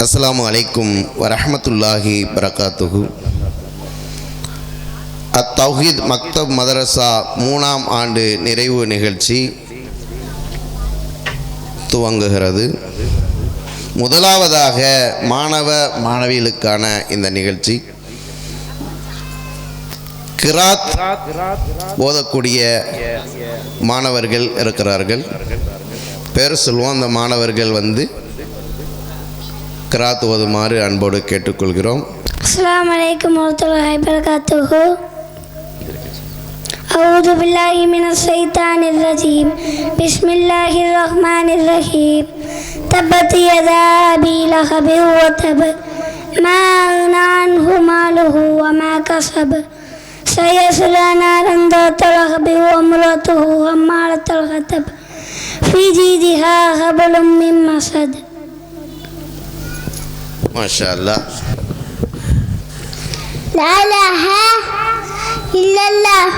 அஸ்ஸலாமு அலைக்கும் வரஹ்மத்துல்லாஹி பரகாத்துஹு. அத்தௌஹீத் மக்தப் மதரசா 3ஆம் ஆண்டு நிறைவு நிகழ்ச்சி துவங்குகிறது. முதலாவதாக மாணவ மாணவிகளுக்கான இந்த நிகழ்ச்சி கிராத் ஓதக்கூடிய மாணவர்கள் இருக்கிறார்கள். பேர் சொல்லுவோம். அந்த மாணவர்கள் கிராத் ஓதுமாறு அன்போடு கேட்டுக்கொள்கிறோம். அஸ்ஸலாமு அலைக்கும் வரஹ்மத்துல்லாஹி வபரகாத்துஹு. அஊது பில்லாஹி மினஷ் ஷைத்தானிர் ரஜீம். பிஸ்மில்லாஹிர் ரஹ்மானிர் ரஹீம். தப்பத் யதா அபீ லஹப் வ தப். மா அக்னா அன்ஹு மாலுஹு வ மா கஸப். சயஸ்லா நாரன் ذات لهب وامرأته حمالة الحطب في جيدها حبل من مسد. மாஷா அல்லாஹ். லா இலாஹா இல்லல்லாஹ்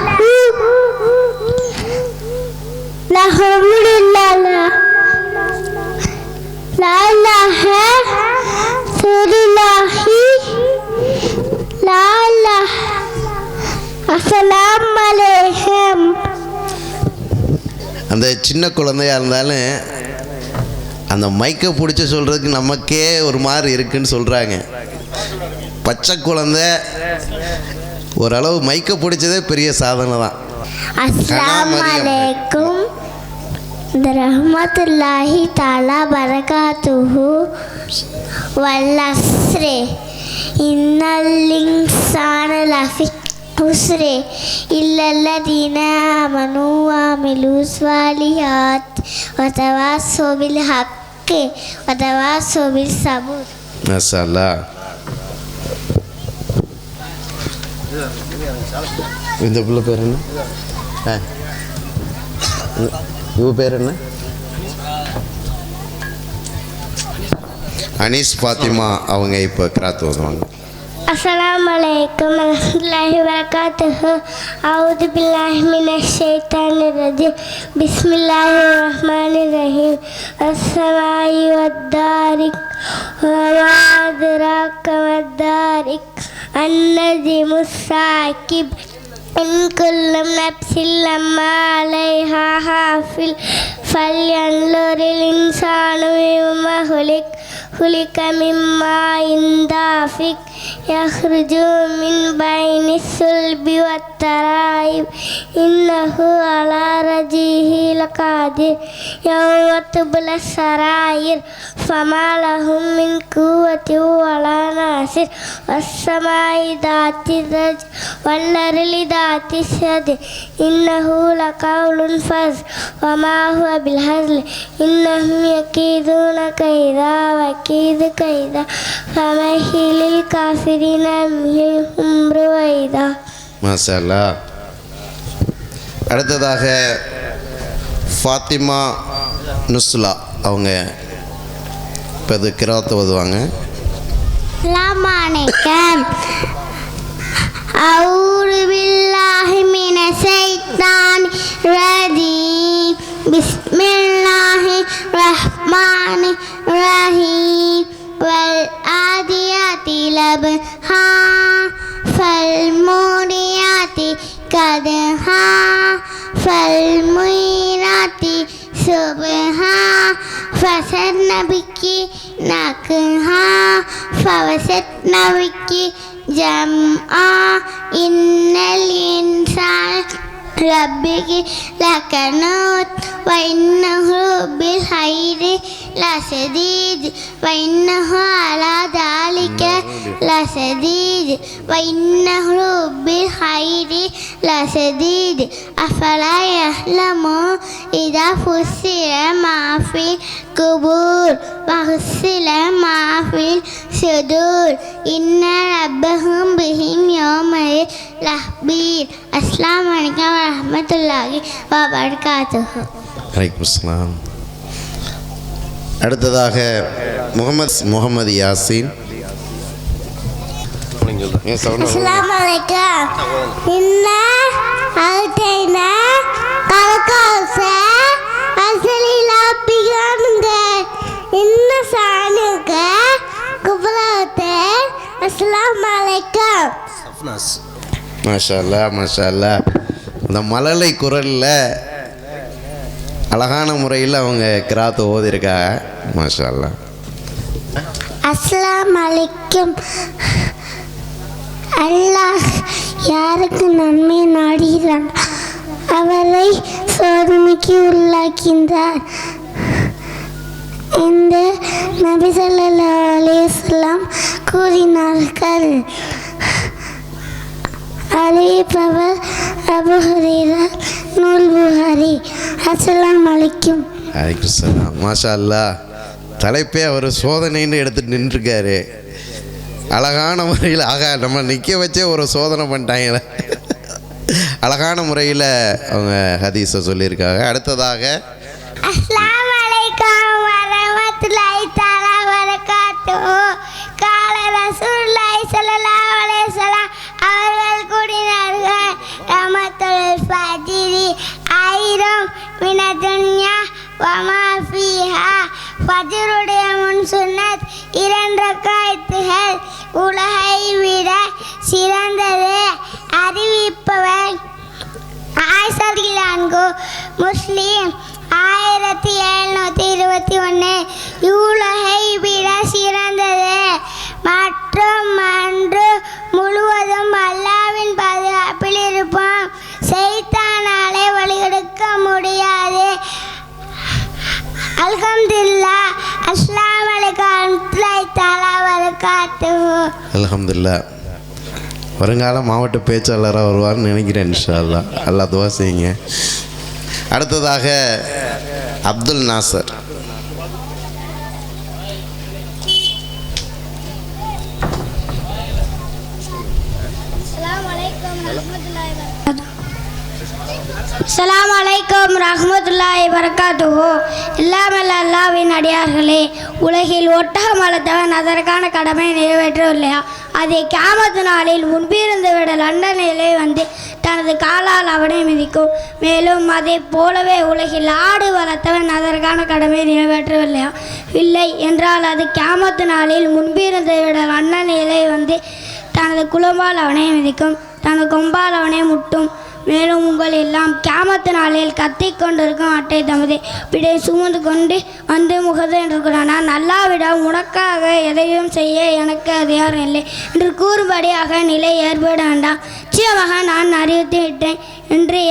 லஹுல் முல்க் லா இலாஹா இல்லல்லாஹி லா இலாஹா. அஸ்ஸலாமு அலைக்கும். அந்த சின்ன குழந்தையா இருந்தாலும் அந்த மைக்கை பிடிச்சி சொல்கிறதுக்கு நமக்கே ஒரு மாதிரி இருக்குன்னு சொல்கிறாங்க. பச்சை குழந்தை ஓரளவு மைக்கை பிடிச்சதே பெரிய சாதனை தான். அஸ்ஸலாமு அலைக்கும் ரஹ்மத்துல்லாஹி தஆலா பரகாத்துஹு. வல் அஸ்ரி இன்னல் இன்சான லஃபி ஹுஸ்ரி இல்லல்லதீன ஆமனூ வ அமிலுஸ் ஸாலிஹாத் வ தவாஸவ் பில் ஹக்கி வ தவாஸவ் பிஸ் ஸபர். மாஷா அல்லாஹ். இந்த பிள்ளை பேர் என்ன? இவ பேர் என்ன? அனீஸ் ஃபாத்திமா. அவங்க இப்போ கிராத் ஓதுவாங்க. அஸ்ஸலாமு அலைக்கும் வரஹ்மத்துல்லாஹி வபரகாத்துஹு. அஊது பில்லாஹி மினஷ் ஷைத்தானிர் ரஜீம். பிஸ்மில்லாஹிர் ரஹ்மானிர் ரஹீம். வஸ்ஸமாஇ வத்தாரிக் வமா அத்ராக வத்தாரிக் அன்னஜ்முஸ் ஸாகிப் இன் குல்லு நஃப்ஸின் லம்மா அலைஹா ஹாஃபில் ஃபல்யன்ظுரில் இன்சானு மிம்மா خلق من ماء دافق يخرج من بين الصلب والترائب إنه على رجعه لقادر يوم تبلى السرائر فما لهم من قوة ولا ناصر والسماء ذات الرجع والأرض ذات الصدع إنه لقول فصل وما هو بالهزل إنهم يكيدون كيدا وكيد كيدا فمهل الكافرين أمهلهم رويدا. மாஷா அல்லாஹ். அடுத்ததாக ஃபாத்திமா நுஸ்லா. அவங்க இப்போ இது கிராத் ஓதுவாங்க. அஸ்ஸலாமு அலைக்கும். அஊது பில்லாஹி மினஷ் ஷைத்தானிர் ரஜீம். பிஸ்மில்லாஹிர் ரஹ்மானிர் ரஹீம். வல் ஆதியாத்தி லப்ஹா ஃபல் மூடியாத்தி கத்ஹா ஃபல் முயிராத்தி சுப்ஹா ஃபஸர்ன பிக்கி நக்ஹா ஃபவஸத்ன பிக்கி ஜம்ஆ இன்னல் இன்சான ரப்பிகி லகனூத் வ இன்னஹு பில் ஹைரி லஸதீத் வ இன்னஹு அலா தாலிக லஸதீத் வ இன்னஹு பில் ஹைரி லஸதீத் அஃபலா யஹ்லமு இதா ஃபுஸ்ஸில மா ஃபில் குபூர் வ ஹுஸ்ஸில மா ஃபில் சுதூர் இன்ன ரப்பஹும் பிஹிம் யௌமஇதின் லஹபீர். அஸ்ஸலாமு அலைக்கும் வரஹ்மத்துல்லாஹி வபரகாத்துஹு. வலைக்கும் அஸ்ஸலாம். அடுத்ததாக முகமது யாசின். அஸ்ஸலாமு அலைக்கும். இன்னா அல்தைனா கல்கௌச அஸ்ஸலிலா பிகானுங்க இன்ன சானுங்க அஃப்னாஸ். மாஷா அல்லாஹ் மாஷா அல்லாஹ். அந்த மழலை குரலில் அழகான முறையில் அவங்க கிராத்தை ஓதிருக்காங்க. மாஷா அல்லாஹ். அஸ்ஸலாமு அலைக்கும். அல்லாஹ் யாருக்கு நன்மை நாடுகிறான் அவரை சோதனைக்கு உள்ளாக்கின்றார் என்று நபி ஸல்லல்லாஹு அலைஹி வஸல்லம் கூறினார்கள். அறிவிப்பவர் அபூ ஹுரைரா, நூல் புகாரி. அஸ்ஸலாமு அலைக்கும். அலைக்கும் ஸலாம். மாஷா அல்லாஹ். தலைப்பே அவர் சோதனைன்னு எடுத்துட்டு நின்றுருக்காரு. அழகான முறையில் நம்ம நிற்க வச்சே ஒரு சோதனை பண்ணிட்டாங்களே. அழகான முறையில் அவங்க ஹதீஸை சொல்லியிருக்காங்க. அடுத்ததாக அஸ்ஸலாமு அலைக்கும் வரஹ்மத்துல்லாஹி தஆலா வபரகாத்துஹு. கால ரசூலுல்லாஹி ஸல்லல்லாஹு அலைஹி வஸல்லம் அவர்கள் கூறினார்கள், ரஹ்மத்துல் ஃபஜ்ரி ஐரும் மின துன்யா வமா ஃபீஹா. ஃபஜ்ருடைய முன் சுன்னத் 2 ரக்காத்துகள் உலகை விட சிறந்தது. அறிவிப்பவர் ஆயிஷா ரலியல்லாஹு. முஸ்லிம் 1721. உலகை விட சிறந்தது மற்றும் அன்று முழுவதும் அல்லாஹ்வின் பாதுகாப்பில் இருப்போம். ஷைத்தானாலே வழிகெடுக்க முடியாது. அல்ஹம்துலில்லாஹ். அஸ்ஸலாமு அலைக்கும் வரஹ்மத்துல்லாஹி தஆலா வபரகாத்துஹு. அல்ஹம்துலில்லாஹ். வருங்கால மாவட்ட பேச்சாளராக வருவார்னு நினைக்கிறேன். இன்ஷா அல்லாஹ். அல்லாஹ் துவா செய்யுங்க. அடுத்ததாக அப்துல் நாசர். அஸ்ஸலாமு அலைக்கும் ரஹ்மத்துல்லாஹி வபரகாத்துஹு. இல்லாமல் அல்லாஹ்வின் அடியார்களே, உலகில் ஒட்டகம் வளர்த்தவன் அதற்கான கடமையை நிறைவேற்றவில்லையா? அதை கியாமத் நாளில் முன்பிருந்து விட லண்டனிலே வந்து தனது காலால் அவனை மிதிக்கும். மேலும் அதை போலவே உலகில் ஆடு வளர்த்தவன் அதற்கான கடமையை நிறைவேற்றவில்லையா? இல்லை என்றால் அது கியாமத் நாளில் முன்பிருந்து விட லண்டனிலே வந்து தனது குளம்பால் அவனை மிதிக்கும், தனது கொம்பால் அவனை முட்டும். மேலும் உங்கள் எல்லாம் கியாமத்து நாளில் கத்திக் கொண்டிருக்கும் அட்டை தமது பிடை சுமந்து கொண்டு வந்து முகது என்று கூறினார். அல்லாஹ்விடம் உனக்காக எதையும் செய்ய எனக்கு அதிகாரம் இல்லை என்று கூறும்படியாக நிலை ஏற்பட வேண்டாம். நிச்சயமாக நான் அறிவித்து விட்டேன் என்று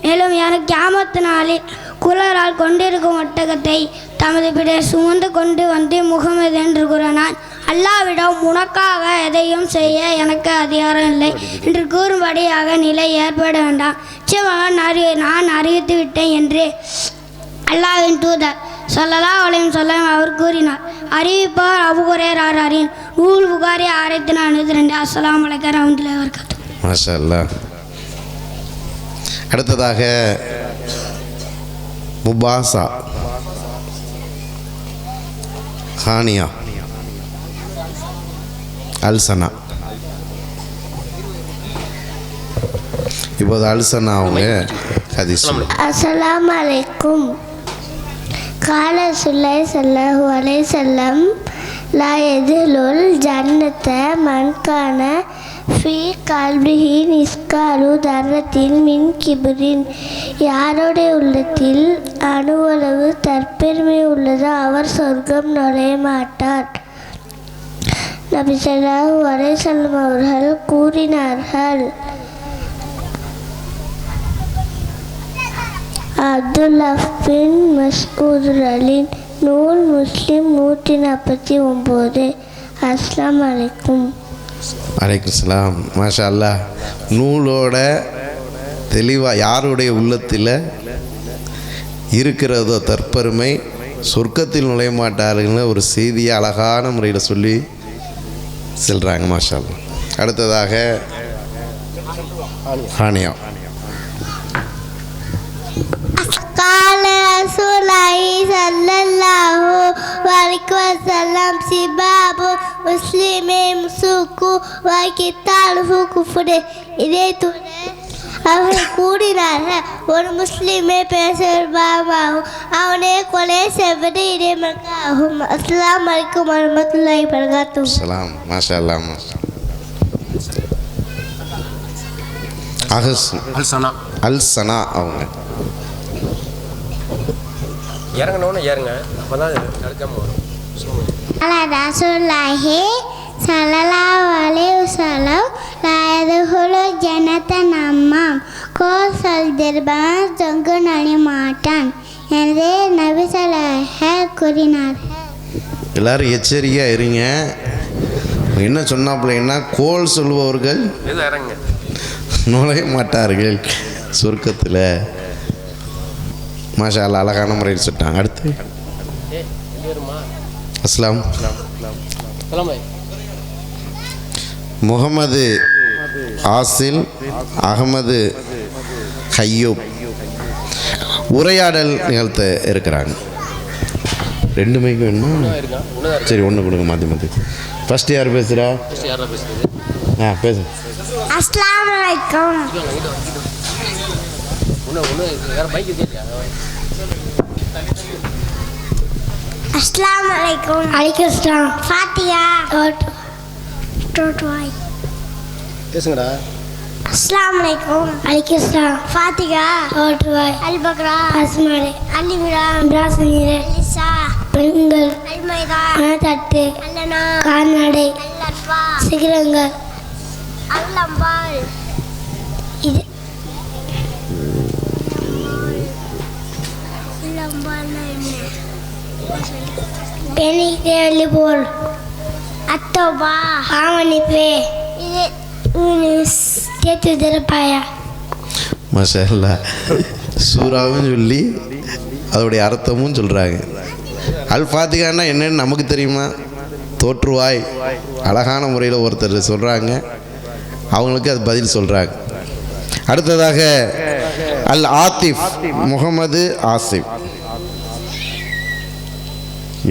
மேலும் யாரும் கியாமத்து நாளில் குளரால் கொண்டிருக்கும் ஒட்டகத்தை தமது பிடை சுமந்து கொண்டு வந்து முகமது என்று கூறினான். அல்லாஹ்விடம் உனக்காக எதையும் செய்ய எனக்கு அதிகாரம் இல்லை என்று கூறும்படியாக நிலை ஏற்பட வேண்டாம். நிச்சயமாக நான் அறிவித்து விட்டேன் என்று அல்லாஹ்வின் தூதர் ஸல்லல்லாஹு அலைஹி வஸல்லம் அவர் கூறினார். அறிவிப்பவர் அபூ ஹுரைரா அறின், நூல் புகாரி 1402. அஸ்ஸலாமு அலைக்கும் வரஹ்மத்துல்லாஹி வபரகாத்துஹு. மாஷா அல்லாஹ். அடுத்ததாக முபாசா, ஹானியா, அல்சனா. இப்போது அல்சனா அவங்க ஹதீஸ். அஸ்ஸலாமு அலைக்கும். கால ரசூலுல்லாஹி ஸல்லல்லாஹு அலைஹி வஸல்லம் லா யதுலுல் ஜன்னத மன் கான ஃபீ கல்பிஹி மிஸ்காலு தர்ரத்தின் மின் கிப்ரின். யாருடைய உள்ளத்தில் அணுவளவு தற்பெருமை உள்ளதோ அவர் சொர்க்கம் நுழைய மாட்டார். நபி ஸல்லல்லாஹு அலைஹி வஸல்லம் அவர்கள் கூறினார்கள். அப்துல்லாஹ் பின் மஸ்ஊத் அலின், நூல் முஸ்லிம் 149. அஸ்ஸலாமு அலைக்கும். அலைக்கும் சலாம். மாஷா அல்லாஹ். நூலோட தெளிவாக யாருடைய உள்ளத்தில் இருக்கிறதோ தற்பெருமை சொர்க்கத்தில் நுழைய மாட்டார்கள்னு ஒரு செய்தியை அழகான முறையில் சொல்லி செல்கிறாங்க. மாஷா அல்லாஹ். அடுத்ததாக ஹானியா. قال رسول الله صلى الله عليه وسلم سباب مسلم مسوق وقتاله كفر. இதை அவர்கள் கூறினார்கள், ஒரு முஸ்லிமை பேசுவாமாகும் அவனே கொலை செய்வது இடைமக்காகும். அஸ்ஸலாமு அலைக்கும் வரஹ்மத்துல்லாஹி வபரகாத்துஹு. சலாம். மாஷா அல்லாஹ். அல்சனா அவங்க. இறங்கணும்னு ஏறுங்க, அப்போ தான் நடக்காமல் வரும். ரசூலுல்லாஹி ஸல்லல்லாஹு அலைஹி வஸல்லம் லா யதுஹுலு ஜன்னத நம்மாம் கோசல் திருபன் தொங்கு நடி மாட்டான் என்று நபி ஸல்லல்லாஹு கூறினார். எல்லாரும் எச்சரிக்கையாக இருங்க. என்ன சொன்னாப்புலன்னா கோல் சொல்பவர்கள் இறங்க நுழைய மாட்டார்கள் சொர்க்கத்தில். மாஷா அல்லாஹ் அழகான முறையில் சொல்லிட்டாங்க. அடுத்து அஸ்லாம். முகமது ஆசில் அகமது ஹையூப் உரையாடல் நிகழ்த்த இருக்கிறாங்க. ரெண்டு மைக்கு வேணுமா? சரி, ஒன்று கொடுங்க மாற்றி மாற்றி. ஃபஸ்ட்டு யார் பேசுகிறா? பேசு. அஸ்ஸலாமு அலைக்கும். அஸ்ஸலாமு அலைக்கும். அலைக்கும் அஸ்ஸலாம். ஃபாத்தியா டோட்வாய் பேசுங்கடா. அஸ்ஸலாமு அலைக்கும். அலைக்கும் அஸ்ஸலாம். ஃபாத்திகா டோட்வாய் அல்பக்ரா அஸ்மாரி அலிமிரா பிராசமீரே லிசா பெண்கள் அல்மைதா அனதட்டு அல்லனா கால்நடை அல்லர்பா சிகரங்கள் அல்லம்பால். இது பெனி தேவலி போல் அத்தோபா ஆவணிப்பே இது தேத்து திறப்பாயா. மாஷா அல்லாஹ். சூறாவும் சொல்லி அதோடைய அர்த்தமும் சொல்கிறாங்க. அல் ஃபாத்திகான்னா என்னன்னு நமக்கு தெரியுமா? தோற்றுவாய். அழகான முறையில் ஒருத்தர் சொல்கிறாங்க, அவங்களுக்கு அது பதில் சொல்கிறாங்க. அடுத்ததாக அல் ஆத்திஃப் முகமது ஆசிப்.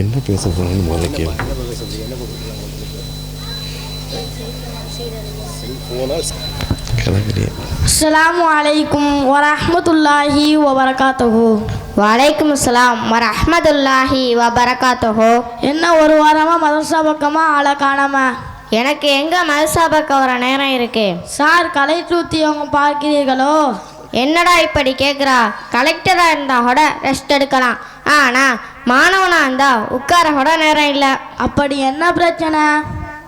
என்ன பேச போகிறேன்னு முதல்ல கேள்வி. அஸ்ஸலாமு அலைக்கும் வரஹ்மத்துல்லாஹி வபரகாத்துஹு. வலைக்கும் அஸ்ஸலாம் வரஹ்மத்துல்லாஹி வபரகாத்துஹு. என்ன ஒரு வாரமாக மதரசா பக்கமாக ஆளை காணாம? எனக்கு எங்கே மதரசா பக்கம் வர நேரம் இருக்கு? சார் கலைத்தூத்தி அவங்க பார்க்கிறீர்களோ? என்னடா இப்படி கேட்குறா? கலெக்டராக இருந்தால் கூட ரெஸ்ட் எடுக்கலாம், ஆனால் மாணவனாக இருந்தால் உட்கார கூட நேரம் இல்லை. அப்படி என்ன பிரச்சனை?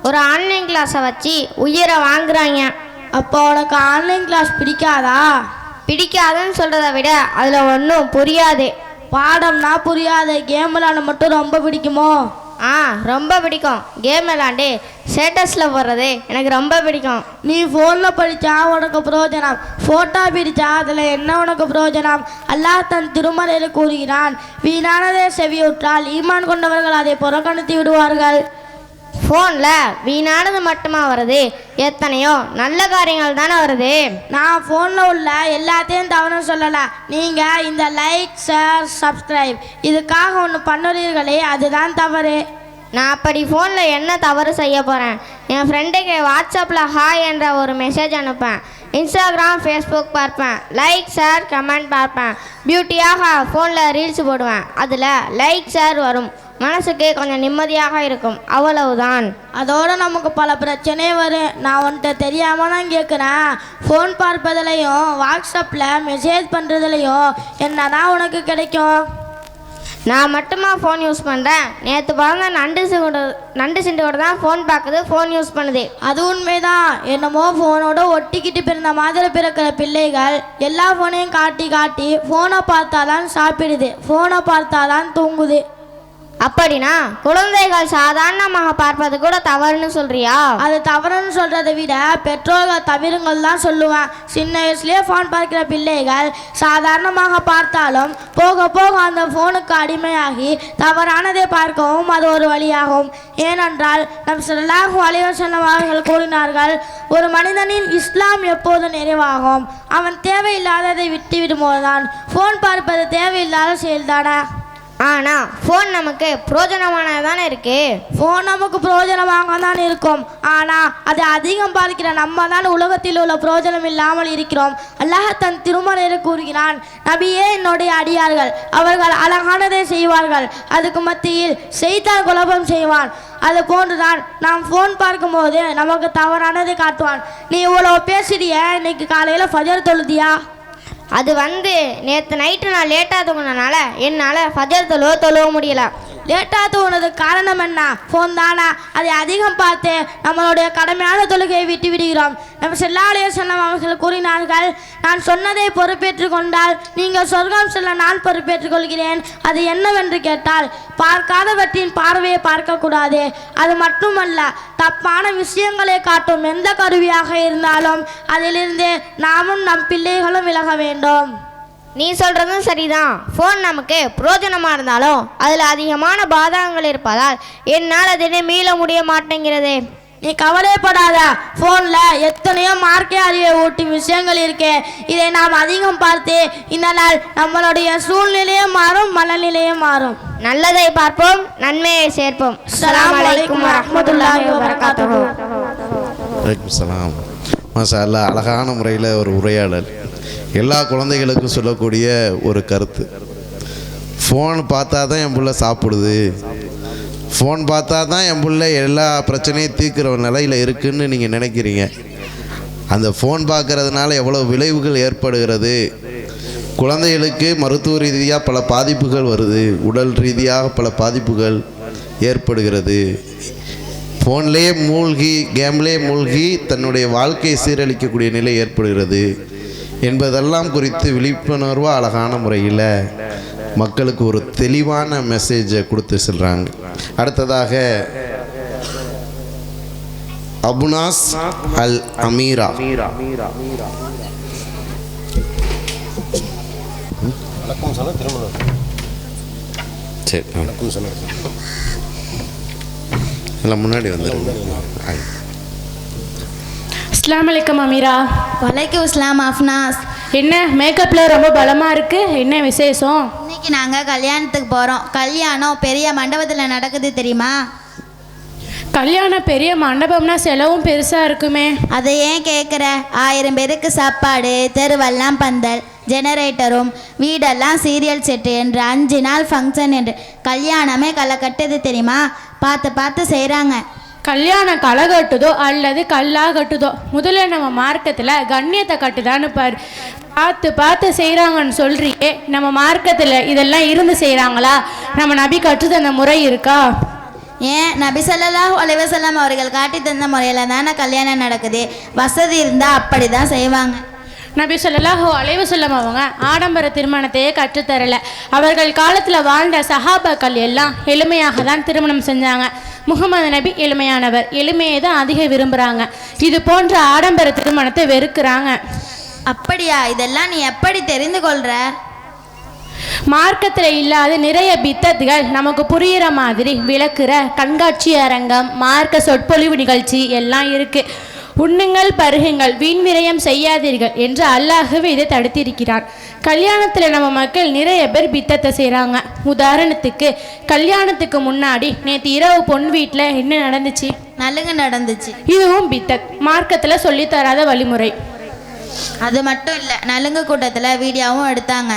ஒரு ஆன்லைன் கிளாஸை வச்சு உயிரை வாங்குறாங்க. அப்போ உனக்கு ஆன்லைன் கிளாஸ் பிடிக்காதா? பிடிக்காதுன்னு சொல்கிறத விட அதில் ஒன்றும் புரியாது. பாடம்னா புரியாது, கேம் விளாட மட்டும் ரொம்ப பிடிக்குமோ? ரொம்ப பிடிக்கும். கேம் விளாண்டு ஸ்டேட்டஸில் போடுறது எனக்கு ரொம்ப பிடிக்கும். நீ ஃபோனில் படித்தா உனக்கு பிரயோஜனம், ஃபோட்டோ பிடிச்சா அதில் என்ன உனக்கு பிரயோஜனம்? அல்லாஹ் தன் திருமறையில் கூறுகிறான், வீணானதை செவியுற்றால் ஈமான் கொண்டவர்கள் அதை புறக்கணித்து விடுவார்கள். ஃபோனில் வீணானது மட்டுமா வருது? எத்தனையோ நல்ல காரியங்கள் தானே வருது. நான் ஃபோனில் உள்ள எல்லாத்தையும் தவறு சொல்லலை. நீங்கள் இந்த லைக் ஷேர் சப்ஸ்கிரைப் இதுக்காக ஒன்று பண்ணுறீர்களே, அதுதான் தவறு. நான் அப்படி ஃபோனில் என்ன தவறு செய்ய போகிறேன்? என் ஃப்ரெண்டுக்கு வாட்ஸ்அப்பில் ஹாய் என்ற ஒரு மெசேஜ் அனுப்பேன், இன்ஸ்டாகிராம் ஃபேஸ்புக் பார்ப்பேன், லைக் ஷேர் கமெண்ட் பார்ப்பேன், பியூட்டியாக ஃபோனில் ரீல்ஸ் போடுவேன், அதில் லைக் ஷேர் வரும், மனசுக்கு கொஞ்சம் நிம்மதியாக இருக்கும், அவ்வளவுதான். அதோடு நமக்கு பல பிரச்சனை வரும். நான் உன்கிட்ட தெரியாமல் தான் கேட்குறேன், ஃபோன் பார்ப்பதுலையும் வாட்ஸ்அப்பில் மெசேஜ் பண்ணுறதுலையும் என்னதான் உனக்கு கிடைக்கும்? நான் மட்டுமா ஃபோன் யூஸ் பண்ணுறேன்? நேற்று பிறந்த நண்டு சிண்டோட தான் ஃபோன் பார்க்குது, ஃபோன் யூஸ் பண்ணுது. அது உண்மைதான். என்னமோ ஃபோனோட ஒட்டிக்கிட்டு பிறந்த மாதிரி பிறக்கிற பிள்ளைகள் எல்லா ஃபோனையும் காட்டி காட்டி ஃபோனை பார்த்தாதான் சாப்பிடுது, ஃபோனை பார்த்தாதான் தூங்குது. அப்படின்னா குழந்தைகள் சாதாரணமாக பார்ப்பது கூட தவறுன்னு சொல்றியா? அது தவறுன்னு சொல்கிறத விட பெற்றோர்கள் தவிருங்கள் தான் சொல்லுவேன். சின்ன வயசுலேயே ஃபோன் பார்க்கிற பிள்ளைகள் சாதாரணமாக பார்த்தாலும் போக போக அந்த ஃபோனுக்கு அடிமையாகி தவறானதை பார்க்கவும் அது ஒரு வழியாகும். ஏனென்றால் நபி ஸல்லல்லாஹு அலைஹி வஸல்லம் அவர்கள் கூறினார்கள், ஒரு மனிதனின் இஸ்லாம் எப்போது நிறைவாகும்? அவன் தேவையில்லாததை விட்டு விடும்போதுதான். ஃபோன் பார்ப்பது தேவையில்லாத செயல்தானே? ஆனால் ஃபோன் நமக்கு பிரயோஜனமானது தானே இருக்குது. ஃபோன் நமக்கு பிரயோஜனமாக தான் இருக்கும். ஆனால் அதை அதிகம் பார்க்கிற நம்ம தான் உலகத்தில் உள்ள பிரயோஜனம் இல்லாமல் இருக்கிறோம். அல்லாஹ் தன் திருமறையில் கூறுகிறான், நபியே என்னுடைய அடியார்கள், அவர்கள் அழகானதை செய்வார்கள், அதுக்கு மத்தியில் செய்தான் குழப்பம் செய்வான். அது போன்றுதான் நாம் ஃபோன் பார்க்கும்போது நமக்கு தவறானதை காட்டுவான். நீ இவ்வளோ பேசுறிய, இன்னைக்கு காலையில் ஃபஜர் தொழுதியா? அது நேற்று நைட்டு நான் லேட்டாக தூங்கினால என்னால் ஃபஜர் தொழுவ முடியல. லேட்டாக தூங்கினதுக்கு காரணம் என்ன? ஃபோன் தானா? அதை அதிகம் பார்த்து நம்மளுடைய கடமையான தொழுகையை விட்டு விடுகிறோம். நம்ம ஸல்லல்லாஹு அலைஹி வஸல்லம் அவர்கள் கூறினார்கள், நான் சொன்னதை பொறுப்பேற்றுக் கொண்டால் நீங்கள் சொர்க்கம் செல்ல நான் பொறுப்பேற்றுக் கொள்கிறேன். அது என்னவென்று கேட்டால், பார்க்காதவற்றின் பார்வையை பார்க்கக்கூடாது. அது மட்டுமல்ல, தப்பான விஷயங்களை காட்டும் எந்த கருவியாக இருந்தாலும் அதிலிருந்து நாமும் நம் பிள்ளைகளும் விலக வேண்டும். நீ சொல்கிறதும் சரிதான். ஃபோன் நமக்கு பிரயோஜனமாக இருந்தாலும் அதில் அதிகமான பாதகங்கள் இருப்பதால் என்னால் அதிலே மீள முடிய மாட்டேங்கிறது. நீ கவலைப்படாத, ஃபோனில் எத்தனையோ மார்க்கே அறிவை ஊட்டும் விஷயங்கள் இருக்கு. இதை நாம் அதிகம் பார்த்து இந்த நாள் நம்மளுடைய சூழ்நிலையும் மாறும், மனநிலையும் மாறும். நல்லதை பார்ப்போம், நன்மையை சேர்ப்போம். அஸ்ஸலாமு அலைக்கும் வரஹ்மத்துல்லாஹி வபரகாத்துஹு. வலைக்கும் சலாம். மாஷா அல்லாஹ், அழகான முறையில் ஒரு உரையாடல். எல்லா குழந்தைகளுக்கும் சொல்லக்கூடிய ஒரு கருத்து, ஃபோன் பார்த்தா தான் என் பிள்ளை சாப்பிடுது, ஃபோன் பார்த்தா தான் என் பிள்ளை எல்லா பிரச்சனையும் தீர்க்கிற நிலையில் இருக்குதுன்னு நீங்கள் நினைக்கிறீங்க. அந்த ஃபோன் பார்க்கறதுனால எவ்வளோ விளைவுகள் ஏற்படுகிறது. குழந்தைகளுக்கு மருத்துவ ரீதியாக பல பாதிப்புகள் வருது, உடல் ரீதியாக பல பாதிப்புகள் ஏற்படுகிறது. ஃபோன்லேயே மூழ்கி, கேம்லேயே மூழ்கி தன்னுடைய வாழ்க்கையை சீரழிக்கக்கூடிய நிலை ஏற்படுகிறது என்பதெல்லாம் குறித்து விழிப்புணர்வாக அழகான முறையில் மக்களுக்கு ஒரு தெளிவான மெசேஜை கொடுத்து செல்கிறாங்க. அடுத்ததாக அபுனாஸ் அல் அமீரா. சரி, எல்லாம் முன்னாடி வந்துடுங்க. அஸ்ஸலாமு அலைக்கும் அமீரா. வலைக்கும் அஸ்ஸலாம் அஃப்னாஸ். என்ன மேக்கப்பில் ரொம்ப பலமாக இருக்குது, என்ன விசேஷம்? இன்னைக்கு நாங்கள் கல்யாணத்துக்கு போகிறோம். கல்யாணம் பெரிய மண்டபத்தில் நடக்குது தெரியுமா? கல்யாணம் பெரிய மண்டபம்னா செலவும் பெருசாக இருக்குமே. அதை ஏன் கேட்குற? 1000 பேருக்கு சாப்பாடு, தெருவெல்லாம் பந்தல், ஜெனரேட்டரும், வீடெல்லாம் சீரியல் செட்டு என்று 5 நாள் ஃபங்க்ஷன் என்று கல்யாணமே களை கட்டுது தெரியுமா? பார்த்து பார்த்து செய்கிறாங்க. கல்யாணம் களை கட்டுதோ அல்லது கல்லா கட்டுதோ, முதல்ல நம்ம மார்க்கத்தில் கண்ணியத்தை கட்டுதான்னு பாரு. பார்த்து பார்த்து செய்கிறாங்கன்னு சொல்றியே, நம்ம மார்க்கத்தில் இதெல்லாம் இருந்து செய்கிறாங்களா? நம்ம நபி கற்று தந்த முறை இருக்கா? ஏன் நபி ஸல்லல்லாஹு அலைஹி வஸல்லம் அவர்கள் காட்டி தந்த முறையில் தானே கல்யாணம் நடக்குது. வசதி இருந்தால் அப்படி தான் செய்வாங்க. நபி ஸல்லல்லாஹு அலைஹி வஸல்லம் அவங்க ஆடம்பர திருமணத்தையே கற்றுத்தரல. அவர்கள் காலத்தில் வாழ்ந்த சஹாபாக்கள் எல்லாம் எளிமையாக தான் திருமணம் செஞ்சாங்க. முகமது நபி எளிமையானவர், எளிமையை தான் அதிக விரும்புகிறாங்க. இது போன்ற ஆடம்பர திருமணத்தை வெறுக்கிறாங்க. அப்படியா? இதெல்லாம் நீ எப்படி தெரிந்து கொள்கிற? மார்க்கத்தில் இல்லாத நிறைய பித்தத்துகள் நமக்கு புரிகிற மாதிரி விளக்குற கண்காட்சி அரங்கம், மார்க்க சொற்பொழிவு நிகழ்ச்சி எல்லாம் இருக்குது. உண்ணுங்கள், பருகுங்கள், வீண் விரயம் செய்யாதீர்கள் என்று அல்லாஹ்வே இதை தடுத்திருக்கிறார். கல்யாணத்தில் நம்ம மக்கள் நிறைய பேர் பித்தத்தை செய்கிறாங்க. உதாரணத்துக்கு, கல்யாணத்துக்கு முன்னாடி நேற்று இரவு பொன் வீட்டில் என்ன நடந்துச்சு? நலுங்கு நடந்துச்சு. இதுவும் பித்தத், மார்க்கத்தில் சொல்லித்தராத வழிமுறை. அது மட்டும் இல்லை, நலுங்கு கூட்டத்தில் வீடியோவும் எடுத்தாங்க.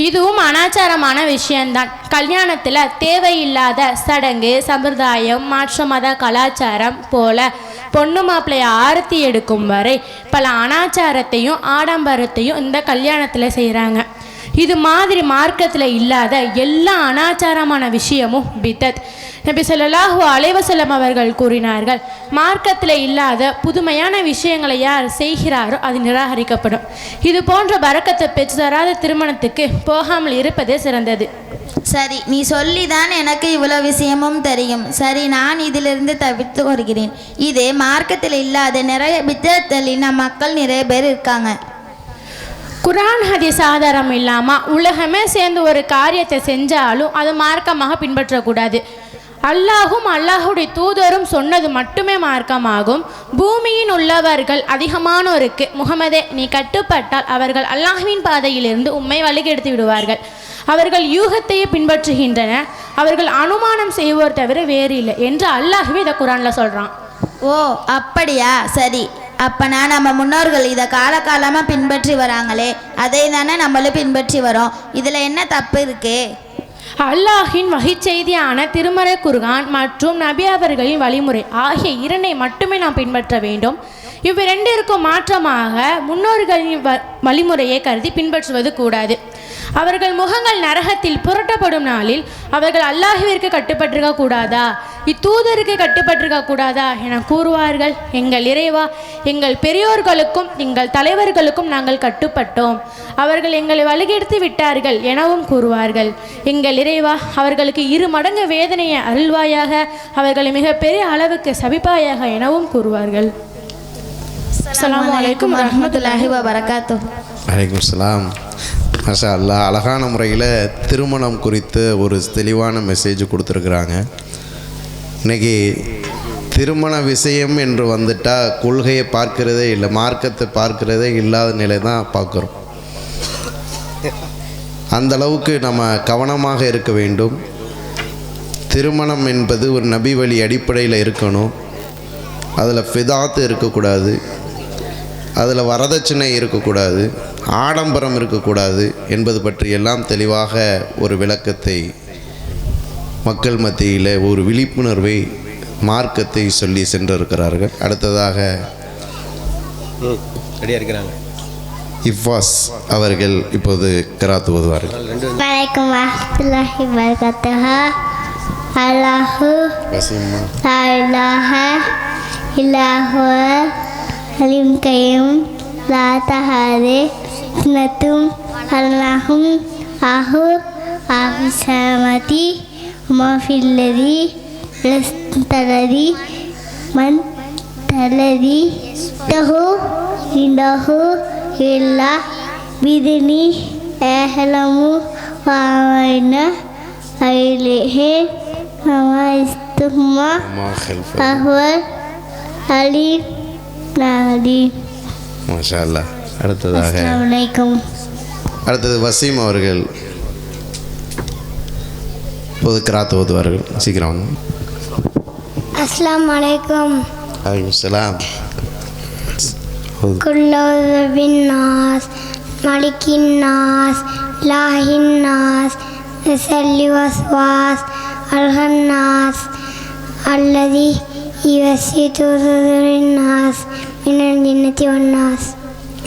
இதுவும் அனாச்சாரமான விஷயம்தான். கல்யாணத்தில் தேவையில்லாத சடங்கு, சம்பிரதாயம், மாற்று மத கலாச்சாரம் போல பொண்ணு மாப்பிள்ளைய ஆரத்தி எடுக்கும் வரை பல அனாச்சாரத்தையும் ஆடம்பரத்தையும் இந்த கல்யாணத்தில் செய்கிறாங்க. இது மாதிரி மார்க்கத்தில் இல்லாத எல்லா அனாச்சாரமான விஷயமும் பித்தத். நபி ஸல்லல்லாஹு அலைஹி வஸல்லம் அவர்கள் கூறினார்கள், மார்க்கத்தில் இல்லாத புதுமையான விஷயங்களை யார் செய்கிறாரோ அது நிராகரிக்கப்படும். இது போன்ற பரக்கத்தை பெற்று தராத திருமணத்துக்கு போகாமல் இருப்பதே சிறந்தது. சரி, நீ சொல்லிதான் எனக்கு இவ்வளோ விஷயமும் தெரியும். சரி, நான் இதிலிருந்து தவிர்த்து வருகிறேன். இது மார்க்கத்தில் இல்லாத நிறைய பித்தத்தில் நம் மக்கள் நிறைய பேர் இருக்காங்க. குர்ஆன் ஹதீஸ் ஆதாரம் இல்லாமல் உலகமே சேர்ந்து ஒரு காரியத்தை செஞ்சாலும் அது மார்க்கமாக பின்பற்றக்கூடாது. அல்லாஹும் அல்லாஹுடைய தூதரும் சொன்னது மட்டுமே மார்க்கமாகும். பூமியின் உள்ளவர்கள் அதிகமானோருக்கு முகமதே நீ கட்டுப்பட்டால் அவர்கள் அல்லாஹ்வின் பாதையிலிருந்து உம்மை வழிகெடுத்து விடுவார்கள். அவர்கள் யூகத்தையே பின்பற்றுகின்றனர், அவர்கள் அனுமானம் செய்வோர் தவிர வேறு இல்லை என்று அல்லாஹ்வே இதை குரானில் சொல்கிறான். ஓ அப்படியா, சரி. அப்பனா நம்ம முன்னோர்கள் இதை காலகாலமாக பின்பற்றி வராங்களே, அதை தானே நம்மளும் பின்பற்றி வரோம். இதில் என்ன தப்பு இருக்கு? அல்லாஹின் வகைச்செய்தியான திருமறை குர்ஆன் மற்றும் நபி அவர்களின் வழிமுறை ஆகிய இரண்டை மட்டுமே நாம் பின்பற்ற வேண்டும். இவ்விரண்டிற்கும் மாற்றமாக முன்னோர்களின் வழிமுறையை கருதி பின்பற்றுவது கூடாது. அவர்கள் முகங்கள் நரகத்தில் புரட்டப்படும் நாளில் அவர்கள் அல்லாஹ்விற்கு கட்டுப்பட்டிருக்க கூடாதா, இத்தூதருக்கு கட்டுப்பட்டிருக்க கூடாதா என கூறுவார்கள். எங்கள் இறைவா, எங்கள் பெரியோர்களுக்கும் எங்கள் தலைவர்களுக்கும் நாங்கள் கட்டுப்பட்டோம், அவர்கள் எங்களை வழிகெடுத்து விட்டார்கள் எனவும் கூறுவார்கள். எங்கள் இறைவா, அவர்களுக்கு 2 மடங்கு வேதனையை அருள்வாயாக, அவர்களை மிகப்பெரிய அளவுக்கு சபிப்பாயாக எனவும் கூறுவார்கள். அஸ்ஸலாமு அலைக்கும் வரஹ்மத்துல்லாஹி வபரகாத்துஹு. வலைக்கும் சலாம். மாஷா அல்லாஹ், அழகான முறையில் திருமணம் குறித்து ஒரு தெளிவான மெசேஜ் கொடுத்துருக்குறாங்க. இன்றைக்கி திருமண விஷயம் என்று வந்துட்டால் கொள்கையை பார்க்கிறதே இல்லை, மார்க்கத்தை பார்க்கிறதே இல்லாத நிலை தான் பார்க்குறோம். அந்த அளவுக்கு நம்ம கவனமாக இருக்க வேண்டும். திருமணம் என்பது ஒரு நபி வழி அடிப்படையில் இருக்கணும். அதில் ஃபிதாத்து இருக்கக்கூடாது, அதில் வரதட்சணை இருக்கக்கூடாது, ஆடம்பரம் இருக்கக்கூடாது என்பது பற்றியெல்லாம் தெளிவாக ஒரு விளக்கத்தை மக்கள் மத்தியில் ஒரு விழிப்புணர்வை மார்க்கத்தை சொல்லி சென்றிருக்கிறார்கள். அடுத்ததாக ரெடியாக இருக்கிறாங்க இஃபாஸ் அவர்கள் இப்போது கிராத்து ஓதுவார்கள். வலைக்கும் வரஹ்மத்துல்லாஹி வபரகாத்துஹு. அல்லாஹு லா இலாஹ இல்லா ஹுவல் அலீம் கய்யூம் லா தஹாதே சினத்தும் அல்லாஹும் ஆஹு ஆஃபிஸாமதி மாஃபில்லதி லஸ்தலதி மன் தலதி தஹு இந்தஹு இல்லா பிதினி அஹ்லமு வாவைன ஐலிஹே அமாயிஸ்துமா அஹ்வல் அலீம் நாதி. மாஷா அல்லாஹ். அடுத்ததாக அஸ்ஸலாமு அலைக்கும். அடுத்தது வசீம் அவர்கள் இப்போது கிராத்து ஓதுவார்கள். சீக்கிரம் வாங்க. அஸ்ஸலாமு அலைக்கும். வலைக்கும் சலாம். குல்லூது பின்னாஸ் மலிக்கின் நாஸ் லாஹின் நாஸ் சல்லி வஸ்வாஸ் அல்ஹன்னாஸ் அல்லதி யுவஸ்ஸிது சுதுரின் நாஸ் மினல் ஜின்னத்தி வன்னாஸ்.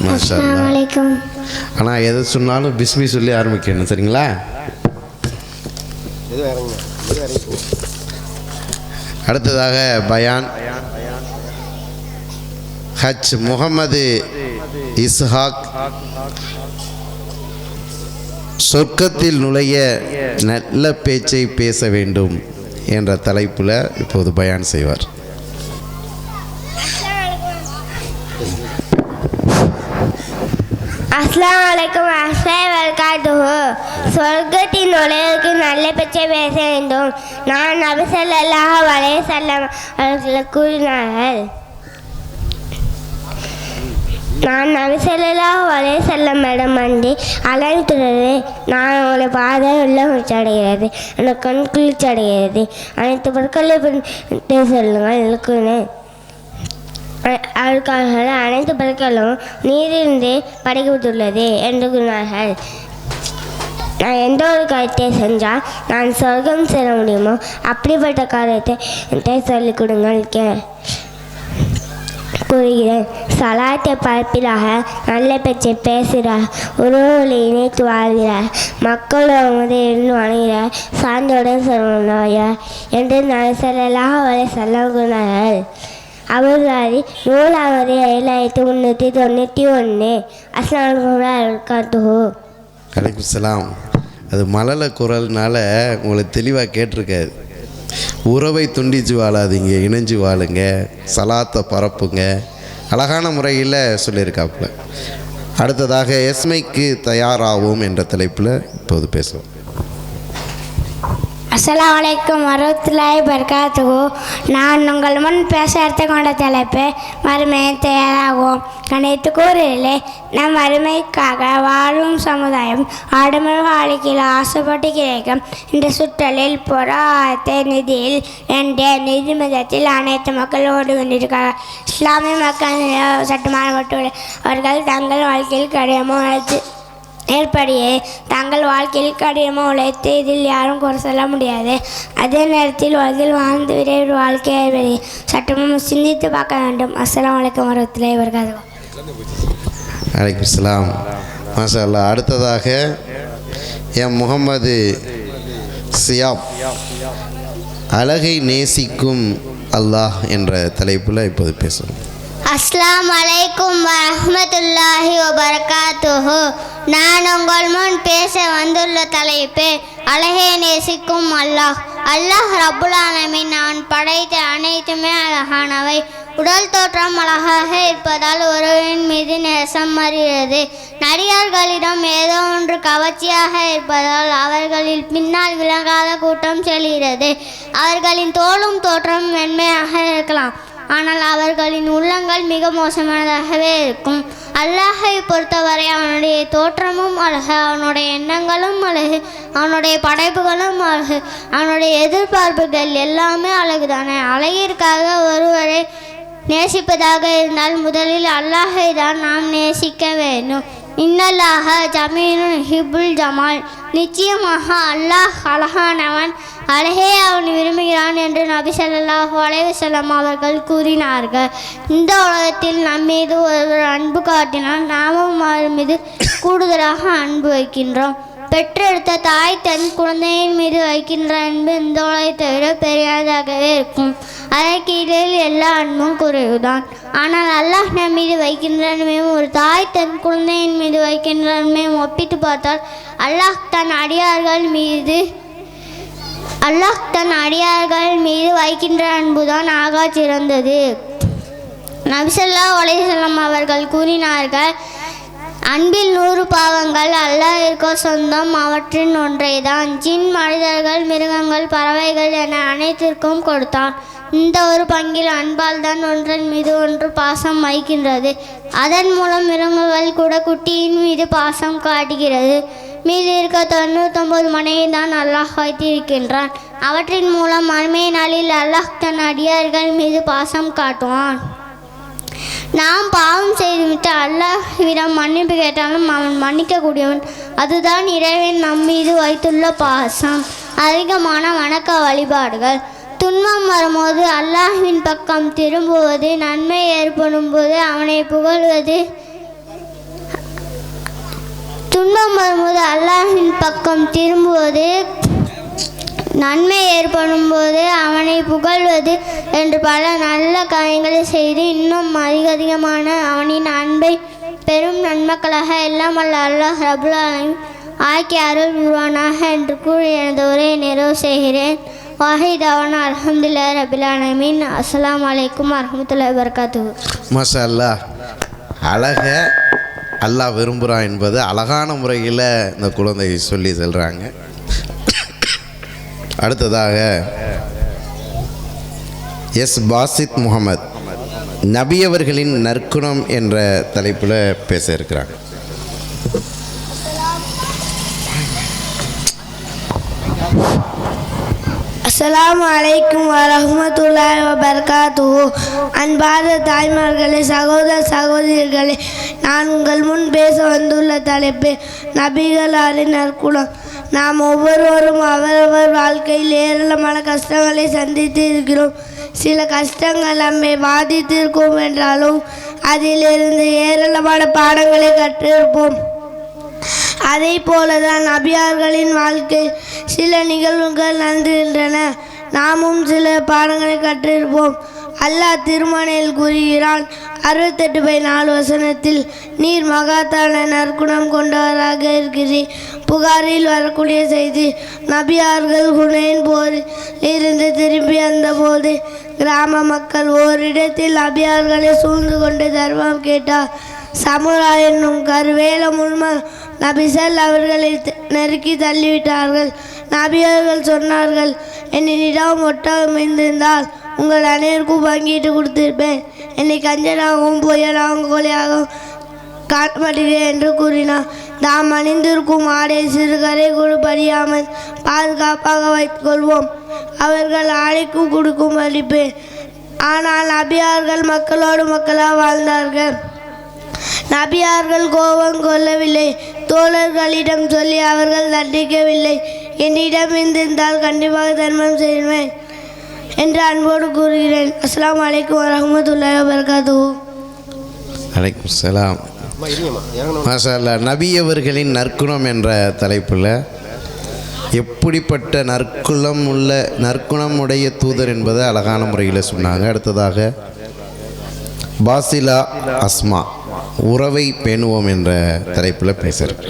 மாஷா அஸ்ஸலாமு அல்லாஹ். அலைக்கும். ஆனால் எதை சொன்னாலும் பிஸ்மி சொல்லி ஆரம்பிக்கணும், சரிங்களா? அடுத்ததாக பயான் ஹஜ் முகமது இஸ்ஹாக் சொர்க்கத்தில் நுழைய நல்ல பேச்சை பேச வேண்டும் என்ற தலைப்பில் இப்போது பயான் செய்வார். அஸ்ஸலாமு அலைக்கும் வரஹ்மத்துல்லாஹி. சொர்க்கத்தின் நுழைவுக்கு நல்ல பேச்சை பேச வேண்டும். நான் நபி ஸல்லல்லாஹு அலைஹி வஸல்லம் அவர்கள் கூறினார்கள். நான் நபி ஸல்லல்லாஹு அலைஹி வஸல்லமிடம் வந்து அழைத்துள்ளது, நான் உங்களை பார்த்து உள்ள குளிர்ச்சி எனக்கு கண் குளிர்ச்சி அடைகிறது, அனைத்து பொருட்களையும் சொல்லுங்கள் இருக்குன்னு. அதற்காக அனைத்து பொருட்களும் நீரிலிருந்து படைக்கப்பட்டுள்ளது என்று கூறினார்கள். நான் எந்த ஒரு காரியத்தை செஞ்சால் நான் சொர்க்கம் செல்ல முடியுமோ அப்படிப்பட்ட காரியத்தை சொல்லிக் கொடுங்கள் கூறுகிறேன். சலாத்தை பரப்பிலாக நல்ல பேச்சை பேசுகிறார், உறவுகளை இணைத்து வாழ்கிறார், மக்களோடு இருந்து வணங்குகிறார், சார்ந்தோடன் சொல்கிறார் என்று நான் ஸல்லல்லாஹு அலைஹி வஸல்லம் கூறினார்கள். அவர்களை 7391. அஸ்ஸலாமு அலைக்கும். வலைக்கும் சலாம். அது மலல குரல்னால உங்களுக்கு தெளிவாக கேட்டிருக்காது. உறவை துண்டிச்சு வாழாதீங்க, இணைஞ்சு வாழுங்க, சலாத்தை பரப்புங்க, அழகான முறையில் சொல்லியிருக்காப்புல. அடுத்ததாக எஸ்மைக்கு தயாராகும் என்ற தலைப்பில் இப்போது பேசுவோம். அஸ்ஸலாமு அலைக்கும் வரஹ்மத்துல்லாஹி வபரகாத்துஹு. நான் உங்கள் முன் பேச எடுத்துக்கொண்ட தலைப்பு வறுமையை தயாராகும். கணித்துக்கூறிலே நம் வறுமைக்காக வாழும் சமுதாயம் ஆடம்பர வாழ்க்கையில் ஆசைப்பட்டு கிடைக்கும் இந்த சுற்றலில் பொருளாதாரத்தை நிதியில் என்ற நிதி மதத்தில் அனைத்து மக்கள் ஓடி கொண்டிருக்கிறார். இஸ்லாமிய மக்கள் சட்டமான அவர்கள் தங்கள் வாழ்க்கையில் கடினமாக ஏற்படியே தங்கள் வாழ்க்கையில் கடினமாக உழைத்து இதில் யாரும் குறை சொல்ல முடியாது. அதே நேரத்தில் உலகில் வாழ்ந்து விரைவில் வாழ்க்கையை சட்டமும் சிந்தித்து பார்க்க வேண்டும். அஸ்ஸலாமு அலைக்கும் வரஹ்மத்துல்லாஹி வபரகாத்துஹு. அலைக்கும் ஸலாம். மாஷா அல்லாஹ். அடுத்ததாக எம் முகமது சியாப் அழகை நேசிக்கும் அல்லாஹ் என்ற தலைப்பில் இப்போது பேசுவோம். அஸ்ஸலாமு அலைக்கும் வரஹ்மத்துல்லாஹி வபரகாத்துஹு. நான் உங்கள் முன் பேச வந்துள்ள தலைப்பு அழகை நேசிக்கும் அல்லாஹ். அல்லாஹ் ரப்புல் ஆலமீன் அவன் படைத்த அனைத்துமே அழகானவை. உடல் தோற்றம் அழகாக இருப்பதால் ஒருவரின் மீது நேசம் வருகிறது. நடிகர்களிடம் ஏதோ ஒன்று கவர்ச்சியாக இருப்பதால் அவர்களில் பின்னால் விளங்காத கூட்டம் செல்கிறது. அவர்களின் தோலும் தோற்றம் மென்மையாக இருக்கலாம், ஆனால் அவர்களின் உள்ளங்கள் மிக மோசமானதாகவே இருக்கும். அல்லாஹை பொறுத்தவரை அவனுடைய தோற்றமும் அழகு, அவனுடைய எண்ணங்களும் அழகு, அவனுடைய படைப்புகளும் அழகு, அவனுடைய எதிர்பார்ப்புகள் எல்லாமே அழகுதானே. அழகிற்காக ஒருவரை நேசிப்பதாக இருந்தால் முதலில் அல்லாஹை தான் நாம் நேசிக்க வேண்டும். இன்னல்லாஹ ஜமீலுன் யுஹிப்புல் ஜமால். நிச்சயமாக அல்லாஹ் அழகானவன், அழகே அவன் விரும்புகிறான் என்று நபி ஸல்லல்லாஹு அலைஹி வஸல்லம் அவர்கள் கூறினார்கள். இந்த உலகத்தில் நம் மீது ஒருவர் அன்பு காட்டினால் நாமும் அவர் மீது கூடுதலாக அன்பு வைக்கின்றோம். பெற்றெடுத்த தாய் தன் குழந்தையின் மீது வைக்கின்ற அன்பு இந்த உலகத்தை விட பெரியதாகவே இருக்கும். அதற்கு இடையில் எல்லா அன்பும் குறைவுதான். ஆனால் அல்லாஹ் நம் மீது வைக்கின்ற அன்பையும் ஒரு தாய் தன் குழந்தையின் மீது வைக்கின்ற அன்பையும் ஒப்பிட்டு பார்த்தால் அல்லாஹ் தன் அடியார்கள் மீது வைக்கின்ற அன்புதான் ஆகா சிறந்தது. நபி ஸல்லல்லாஹு அலைஹி வஸல்லம் அவர்கள் கூறினார்கள், அன்பில் 100 பாவங்கள் அல்லாஹ்விற்கு சொந்தம், அவற்றின் ஒன்றைதான் ஜின், மனிதர்கள், மிருகங்கள், பறவைகள் என அனைத்திற்கும் கொடுத்தான். இந்த ஒரு பங்கில் அன்பால் தான் ஒன்றன் மீது ஒன்று பாசம் வைக்கின்றது. அதன் மூலம் மிருகங்கள் கூட குட்டியின் மீது பாசம் காட்டுகிறது. மீதி இருக்க 99 மனையை தான் அல்லாஹ் வைத்திருக்கின்றான். அவற்றின் மூலம் மறுமை நாளில் அல்லாஹ் தன் அடியார்கள் மீது பாசம் காட்டுவான். நாம் பாவம் செய்துவிட்டு அல்லாஹ்விடம் மன்னிப்பு கேட்டாலும் அவன் மன்னிக்கக்கூடியவன். அதுதான் இறைவன் நம் மீது வைத்துள்ள பாசம். அதிகமான வணக்க வழிபாடுகள். துன்பம் வரும்போது அல்லாஹ்வின் பக்கம் திரும்புவது, நன்மை ஏற்படும் போது அவனை புகழ்வது. துன்பம் வரும்போது அல்லாஹ்வின் பக்கம் திரும்புவது, நன்மை ஏற்படும் போது அவனை புகழ்வது என்று பல நல்ல காரியங்களை செய்து இன்னும் அதிகமான அவனின் அன்பை பெரும் நன்மக்களாக எல்லாம் அல்ல அல்லாஹ் ரப்புல் ஆலமீன் ஆக்கி அருள் உருவானாக என்று கூறி எனது உரையை நிறைவு செய்கிறேன். வாஹிதாவான அல்ஹம்துலில்லாஹி ரப்பில் ஆலமீன். அஸ்ஸலாமு அலைக்கும் வரஹ்மத்துல்லாஹி வபரகாத்துஹு. மாஷா அல்லாஹ். அழக அல்லாஹ் விரும்புகிறான் என்பது அழகான முறையில் இந்த குழந்தை சொல்லி செல்கிறாங்க. அடுத்ததாக எஸ் பாசித் முகமது நபியவர்களின் நற்குணம் என்ற தலைப்பில் பேச இருக்கிறாங்க. அஸ்ஸலாமு அலைக்கும் வரஹ்மத்துல்லாஹி வபரகாத்துஹு. அன்பார்ந்த தாய்மார்களே, சகோதர சகோதரிகளே, நான் உங்கள் முன் பேச வந்துள்ள தலைப்பு நபிகளாரின் நற்குணம். நாம் ஒவ்வொருவரும் அவரவர் வாழ்க்கையில் ஏராளமான கஷ்டங்களை சந்தித்து இருக்கிறோம். சில கஷ்டங்கள் நம்மை பாதித்திருக்கும் என்றாலும் அதிலிருந்து ஏராளமான பாடங்களை கற்றிருப்போம். அதே போலதான் நபியார்களின் வாழ்க்கை சில நிகழ்வுகள் நடந்துகின்றன. நாமும் சில பாடங்களை கற்றிருப்போம். அல்லாஹ் திருமறையில் கூறுகிறான் 68:4 நீர் மகாத்தான நற்குணம் கொண்டவராக இருக்கிறீர். புகாரில் வரக்கூடிய செய்தி, நபியார்கள் ஹுனைன் போரில் இருந்து திரும்பி வந்தபோது கிராம மக்கள் ஓரிடத்தில் நபியார்களை சூழ்ந்து கொண்டு தர்மம் கேட்டார். சமுரா என்னும் கருவேல நபிகள் அவர்களை நெருக்கி தள்ளிவிட்டார்கள். நபி அவர்கள் சொன்னார்கள், என்னிடம் ஒட்டகம் இருந்திருந்தால் உங்கள் அனைவருக்கும் பங்கிட்டு கொடுத்திருப்பேன். என்னை கஞ்சனாகவும் பொய்யனாகவும் கோழியாகவும் காட்டமாட்டேன் என்று கூறினார். நாம் அணிந்திருக்கும் ஆடை சிறுகரை கூட படியாமல் பாதுகாப்பாக வைத்துக் கொள்வோம். அவர்கள் ஆடைக்கும் கொடுக்கும் அளிப்பேன். ஆனால் நபியார்கள் மக்களோடு மக்களாக வாழ்ந்தார்கள். நபியார்கள் கோபம் கொள்ளவில்லை. தோழர்களிடம் சொல்லி அவர்கள் தண்டிக்கவில்லை. என்னிடம் இருந்திருந்தால் கண்டிப்பாக தர்மம் செய்வேன் என்று அன்போடு கூறுகிறேன். அஸ்ஸலாமு அலைக்கும் வரஹ்மத்துல்லாஹி வபரகாத்துஹு. அலைக்கும் சலாம். மாஷா அல்லாஹ். நபி அவர்களின் நற்குணம் என்ற தலைப்பில் எப்படிப்பட்ட நற்குணம் உடைய தூதர் என்பதை அழகான முறையில் சொன்னாங்க. அடுத்ததாக பாசிலா அஸ்மா உறவை பேணுவோம் என்ற தலைப்பில் பேசுகிறேன்.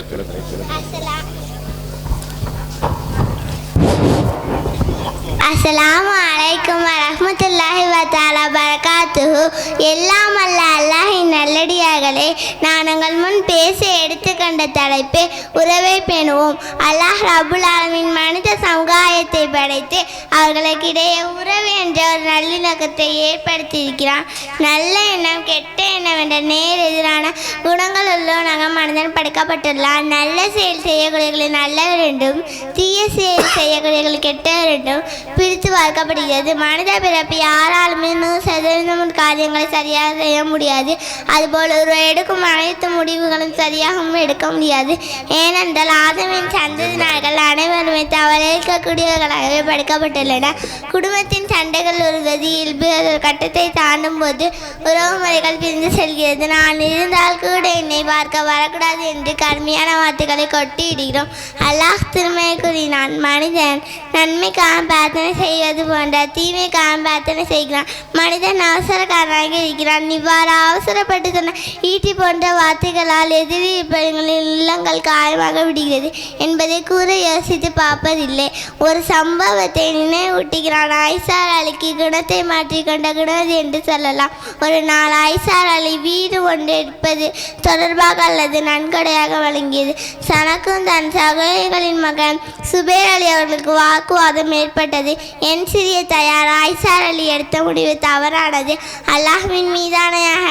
அஸ்ஸலாமு அலைக்கும் வரஹ்மத்துல்லாஹி வதஆலா பரகாத்துஹு. எல்லாம் அல்ல அல்லாஹின் நல்லடியார்களே, நான் உங்கள் முன் பேச எடுத்துக்கொண்ட தலைப்பு உறவை பேணுவோம். அல்லாஹ் ரப்புல் ஆலமீன் மனித சமுதாயத்தை படைத்து அவர்களுக்கிடையே உறவு என்ற ஒரு நல்லிணக்கத்தை ஏற்படுத்தியிருக்கிறான். நல்ல எண்ணம் கெட்ட எண்ணம் என்ற நேர் எதிரான குணங்கள் உள்ளவனாக மனிதன் படைக்கப்பட்டுள்ளான். நல்ல செயல் செய்யக்கூடியவர்களை நல்லவர் என்றும் தீய செயல் செய்யக்கூடியவர்களை கெட்டவர் என்றும் பிரித்து பார்க்கப்படுகிறது. மனித பிறப்பு யாராலுமே 100% காரியங்களை சரியாக செய்ய முடியாது. அதுபோல் ஒரு எடுக்கும் அனைத்து முடிவுகளும் சரியாகவும் எடுக்க முடியாது. ஏனென்றால் ஆதமின் சந்ததியினர்கள் அனைவருமே தவறிக்கக்கூடியவர்களாகவே படைக்கப்பட்டுள்ளனர். குடும்பத்தின் சண்டைகள் ஒரு இயல்பு கட்டத்தை தாண்டும் போது உறவு முறைகள் பிரிந்து செல்கிறது. நான் இருந்தால் கூட என்னை பார்க்க வரக்கூடாது என்று கடுமையான வார்த்தைகளை கொட்டியிடுகிறோம். அல்லாஹ் திருமையை கூறினான், மனிதன் நன்மைக்காக பிரார்த்தனை செய்வது போன்ற தீமைக்காக பிரார்த்தனை செய்கிறான். மனிதன் அவசரக்காரனாக இருக்கிறான். இவ்வாறு அவசரப்பட்டு சொன்ன ஈட்டி போன்ற வார்த்தைகளால் எதிரிப்பவர்களின் உள்ளங்கள் காயமாக விடுகிறது என்பதை கூற யோசித்து பார்ப்பதில்லை. ஒரு சம்பவத்தை நினைவூட்டுகிறான். ஐசார் அலிக்கு குணத்தை மாற்றிக்கொண்ட குணவதி என்று சொல்லலாம். ஒரு நாள் ஐசார் அலி வீடு ஒன்று எடுப்பது தொடர்பாக அல்லது நன்கொடையாக வழங்கியது. சனக்கும் தன் சகோதரிகளின் மகன் சுபேர் அலி அவர்களுக்கு வாக்குவாதம் ஏற்பட்டது. என் சிறிய தயார் ஐசார் அலி எடுத்த முடிவு தவறானது. அல்லாஹ்வின் மீதானையாக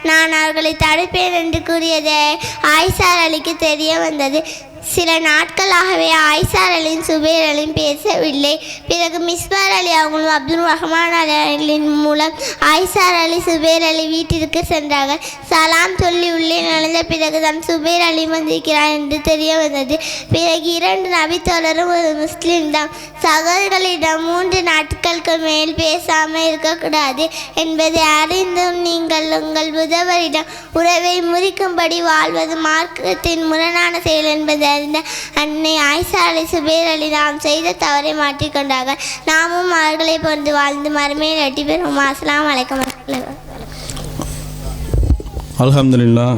நான் அவர்களை தடுப்பேன் என்று கூறியது ஐசார் அலிக்கு தெரிய வந்தது. சில நாட்களாகவே ஐசார் அலியும் சுபேர் அலியும் பேசவில்லை. பிறகு மிஸ்பார் அலி அவங்களும் அப்துல் ரஹ்மான் அலியின் மூலம் ஐசார் அலி சுபேர் அலி வீட்டிற்கு சென்றார்கள். சலாம் சொல்லி உள்ளே நுழைந்த பிறகு தான் சுபேர் அலி வந்திருக்கிறார் என்று தெரிய வந்தது. பிறகு 2 நபித்தோழரும் ஒரு முஸ்லீம் தான் சகோதரர்களிடம் 3 நாட்களுக்கு மேல் பேசாமல் இருக்கக்கூடாது என்பதை அறிந்தும் நீங்கள் உங்கள் புதவரிடம் உறவை முறிக்கும்படி வாழ்வது மார்க்கத்தின் முரணான செயல் என்பதை அறிந்த அன்னை ஆயிஷா அலி சுபேர் அலி நாம் செய்த தவறை மாற்றிக்கொண்டார்கள். நாமும் அவர்களை போன்று வாழ்ந்து மறுமையில் வெற்றி பெறுவோம். அஸ்ஸலாமு அலைக்கும் வரஹ்மத்துல்லாஹி. அல்ஹம்துலில்லாஹ்.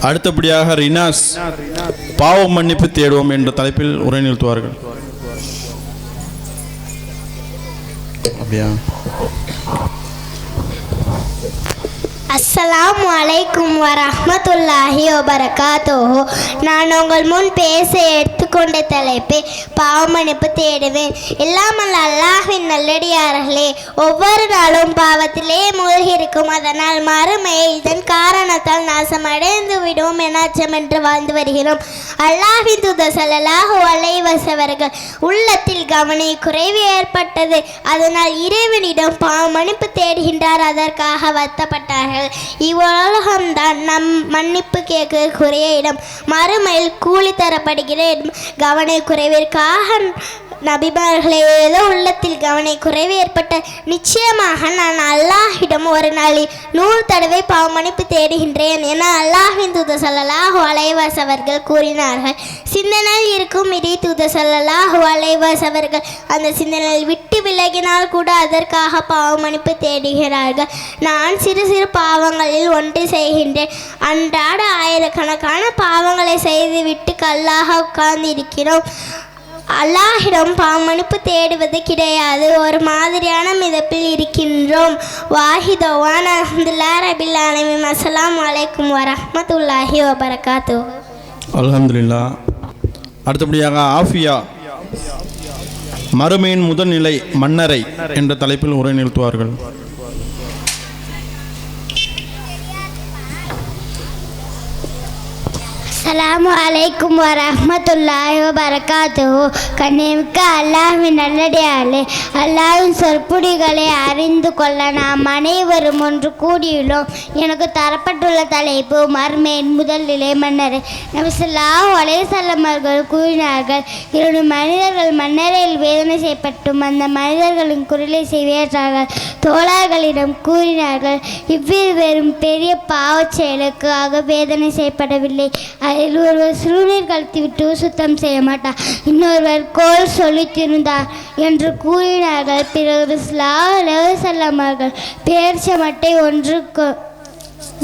அடுத்தபடியாக ரினாஸ் பாவ மன்னிப்பு தேடுவோம் என்ற தலைப்பில் உரை நிறுத்துவார்கள். அப்படியா? அஸ்ஸலாமு அலைக்கும் வரஹ்மத்துல்லாஹி வபரகாத்துஹு. நான் உங்கள் முன் பேச எடுத்துக்கொண்ட தலைப்பு பாவமன்னிப்பு தேடுவேன். எல்லாமல் அல்லாஹ்வின் நல்லடியார்களே, ஒவ்வொரு நாளும் பாவத்திலே மூழ்கி இருக்கும். அதனால் மறுமையை இதன் காரணத்தால் நாசமடைந்து விடுவோம் என அச்சமென்று வாழ்ந்து வருகிறோம். அல்லாஹ்வின் தூதர் ஸல்லல்லாஹு அலைஹி வஸல்லம் உள்ளத்தில் கவன குறைவு ஏற்பட்டது. அதனால் இறைவனிடம் பாவமன்னிப்பு தேடுகின்றார். அதற்காக வருத்தப்பட்டார்கள். இவ்வுலகம்தான் நம் மன்னிப்பு கேட்கக்கூடிய இடம், மறுமையில் கூலி தரப்படுகிற இடம். கவன குறைவிற்காக நபிமார்களே, ஏதோ உள்ளத்தில் கவன குறைவு ஏற்பட்ட நிச்சயமாக நான் அல்லாஹ்விடம் ஒரு நாளில் 100 தடவை பாவமன்னிப்பு தேடுகின்றேன் என அல்லாஹ்வின் தூதர் ஸல்லல்லாஹு அலைஹி வஸல்லம் அவர்கள் கூறினார்கள். சிந்தனையில் இருக்கும் இறை தூதர் ஸல்லல்லாஹு அலைஹி வஸல்லம் அவர்கள் அந்த சிந்தனையில் விட்டு விலகினால் கூட அதற்காக பாவமன்னிப்பு தேடுகிறார்கள். நான் சிறு சிறு பாவங்களில் ஒன்று செய்கின்றேன். அன்றாட ஆயிரக்கணக்கான பாவங்களை செய்துவிட்டு கல்லாக உட்கார்ந்து இருக்கிறோம். அல்லாஹிடம் பாவமன்னிப்பு தேடுவது கிடையாது. ஒரு மாதிரியான மிதப்பில் இருக்கின்றோம். வாஹிதவான் அல்ஹம்துலில்லாஹி ரபில் ஆலமீன். அஸ்ஸலாமு அலைக்கும் வரஹ்மத்துல்லாஹி வபரகாத்துஹு. அல்ஹம்துலில்லா. அடுத்தபடியாக ஆஃபியா மறுமையின் முதல் நிலை மன்னரை என்ற தலைப்பில் உரை நிறுத்துவார்கள். அஸ்ஸலாமு அலைக்கும் வரஹ்மத்துல்லாஹி வபரகாத்துஹு. கண்ணியமிக்க அல்லாஹ்வின் நல்லடியார்களே, அல்லாஹ்வின் சொற்பொழிகளை அறிந்து கொள்ள நாம் அனைவரும் ஒன்று கூடியுள்ளோம். எனக்கு தரப்பட்டுள்ள தலைப்பு மர்மையின் முதல் நிலை மன்னரை. நபி ஸல்லல்லாஹு அலைஹி வஸல்லம் அவர்கள் கூறினார்கள், 2 மனிதர்கள் மன்னரையில் வேதனை செய்யப்பட்டும் அந்த மனிதர்களின் குரலை செய்வேற்றார்கள். தோழர்களிடம் கூறினார்கள், இவ்விருவரும் பெரிய பாவச் செயலுக்காக வேதனை செய்யப்படவில்லை. அதில் ஒருவர் சிறுநீர் கழித்துவிட்டு சுத்தம் செய்ய மாட்டார், இன்னொருவர் கோல் சொல்லித்திருந்தார் என்று கூறினார்கள். பிறகு ஸல்லல்லாஹு அலைஹி வஸல்லம் அவர்கள் பேரிச்சம்பட்டை ஒன்று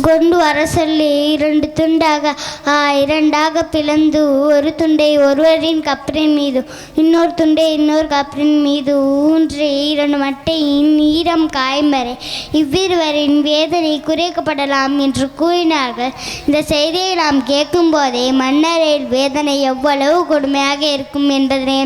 கொண்டு வர சொல்லி 2 துண்டாக பிளந்து ஒரு துண்டை ஒருவரின் கப்பரின் மீது இன்னொரு துண்டை இன்னொரு கப்பரின் மீது ஊன்றி 2 மட்டையின் ஈரம் காயும் வரை இவ்விருவரின் வேதனை குறைக்கப்படலாம் என்று கூறினார்கள். இந்த செய்தியை நாம் கேட்கும் போதே மன்னரின் வேதனை எவ்வளவு கொடுமையாக இருக்கும் என்பதனை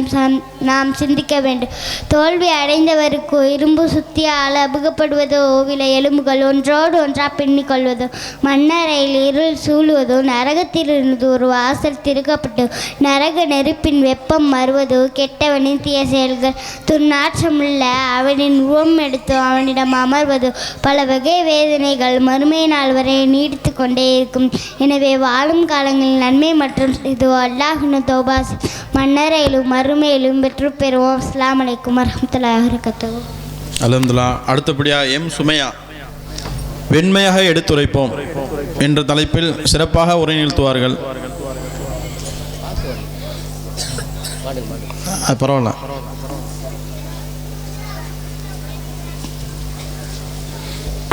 நாம் சிந்திக்க வேண்டும். தோல்வி அடைந்தவருக்கு இரும்பு சுத்தியால் அபுகப்படுவதோ விலை எலும்புகள் ஒன்றோடு ஒன்றாக பின்னிக்கொள்வதோ மண்ணறையில் இருள் சூழுவதோ நரகத்திலிருந்து ஒரு வாசல் திறக்கப்பட்டு நரக நெருப்பின் வெப்பம் மறுவதோ கெட்டவனின் தீய செயல்கள் துர்நாற்றமுள்ள அவனின் உருவம் எடுத்து அவனிடம் அமர்வதோ பல வகை வேதனைகள் மறுமை நாள் வரை நீடித்து கொண்டே இருக்கும். எனவே வாழும் காலங்களில் நன்மை மற்றும் இது அல்லாஹ்வின் தௌபா மன்னரையிலும் மறுமையிலும் பெற்று பெறுவோம். அஸ்ஸலாமு அலைக்கும் வரஹ்மத்துல்லாஹி வபரகாத்துஹு. அல்ஹம்துலில்லாஹ். அடுத்தபடியாக எம் சுமையா வெண்மையாக எடுத்துரைப்போம் என்ற தலைப்பில் சிறப்பாக உரை நிறுத்துவார்கள். பரவாயில்ல.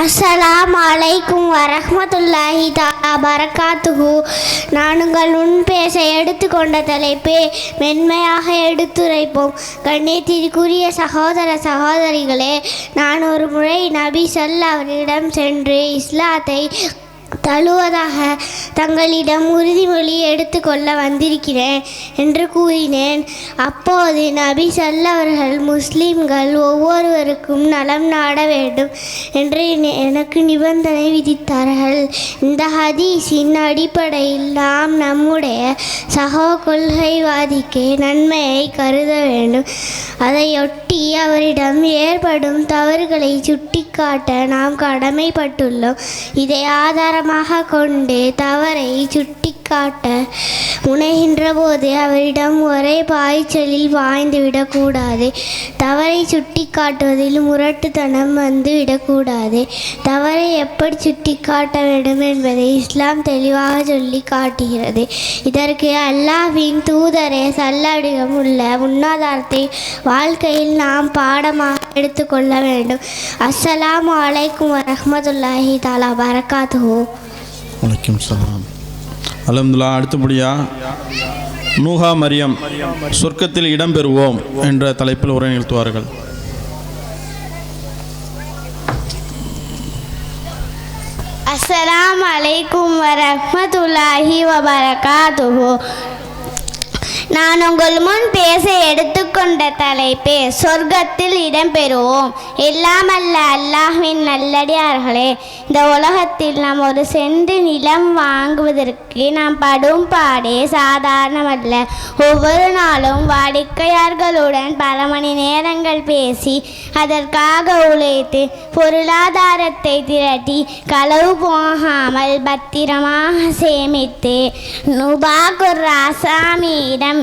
அஸ்ஸலாமு அலைக்கும் வரஹ்மத்துல்லாஹி தஆலா பரகாத்துஹு. நான் உங்கள் முன் பேச எடுத்துக்கொண்ட தலைப்பே மென்மையாக எடுத்துரைப்போம். கண்ணியத்திற்குரிய சகோதர சகோதரிகளே, நான் ஒரு முறை நபி ஸல்லல்லாஹு அவரிடம் சென்று இஸ்லாத்தை தழுவதாக தங்களிடம் உறுதிமொழி எடுத்துக்கொள்ள வந்திருக்கிறேன் என்று கூறினேன். அப்போது நபி ஸல்லல்லாஹு அவர்கள் முஸ்லிம்கள் ஒவ்வொருவருக்கும் நலம் நாட வேண்டும் என்று எனக்கு நிபந்தனை விதித்தார்கள். இந்த ஹதீஸின் அடிப்படையில் நாம் நம்முடைய சகோ கொள்கைவாதிக்கு நன்மையை கருத வேண்டும். அதையொட்டி அவரிடம் ஏற்படும் தவறுகளை சுட்டிக்காட்ட நாம் கடமைப்பட்டுள்ளோம். இதை ஆதாரமாக கொண்டு தவறை சுட்டிக்காட்ட முனைகின்ற போது அவரிடம் ஒரே பாய்ச்சலில் பாய்ந்துவிடக்கூடாது. தவறை சுட்டிக்காட்டுவதில் முரட்டுத்தனம் வந்துவிடக்கூடாது. தவறை எப்படி சுட்டிக்காட்ட வேண்டும் என்பதை இஸ்லாம் தெளிவாக சொல்லி காட்டுகிறது. இதற்கு அல்லாஹ்வின் தூதரே ஸல்லல்லாஹு உள்ள முன்னாதாரத்தை வாழ்க்கையில் நாம் பாடமாக எடுத்துக்கொள்ள வேண்டும். அஸ்ஸலாமு அலைக்கும் வரஹ்மத்துல்லாஹி தஆலா பரகாத்துஹு. வலைக்கும் சலாம். அல்ஹம்துலில்லாஹ். அடுத்தபடியாக நூஹா மரியம் சொர்க்கத்தில் இடம்பெறுவோம் என்ற தலைப்பில் உரை நிறுத்துவார்கள். அஸ்ஸலாமு அலைக்கும் வரஹ்மத்துல்லாஹி வபரகாத்துஹு. நான் உங்கள் முன் பேச எடுத்துக்கொண்ட தலைப்பே சொர்க்கத்தில் இடம்பெறுவோம். எல்லாம் அல்ல அல்லாஹ்வின் நல்லடியார்களே, இந்த உலகத்தில் நாம் ஒரு சென்று நிலம் வாங்குவதற்கு நாம் படும் பாடே சாதாரணமல்ல. ஒவ்வொரு நாளும் வாடிக்கையாளர்களுடன் பல மணி நேரங்கள் பேசி அதற்காக உழைத்து பொருளாதாரத்தை திரட்டி களவு போகாமல் பத்திரமாக சேமித்து நுபாகுர் ராசாமியிடம்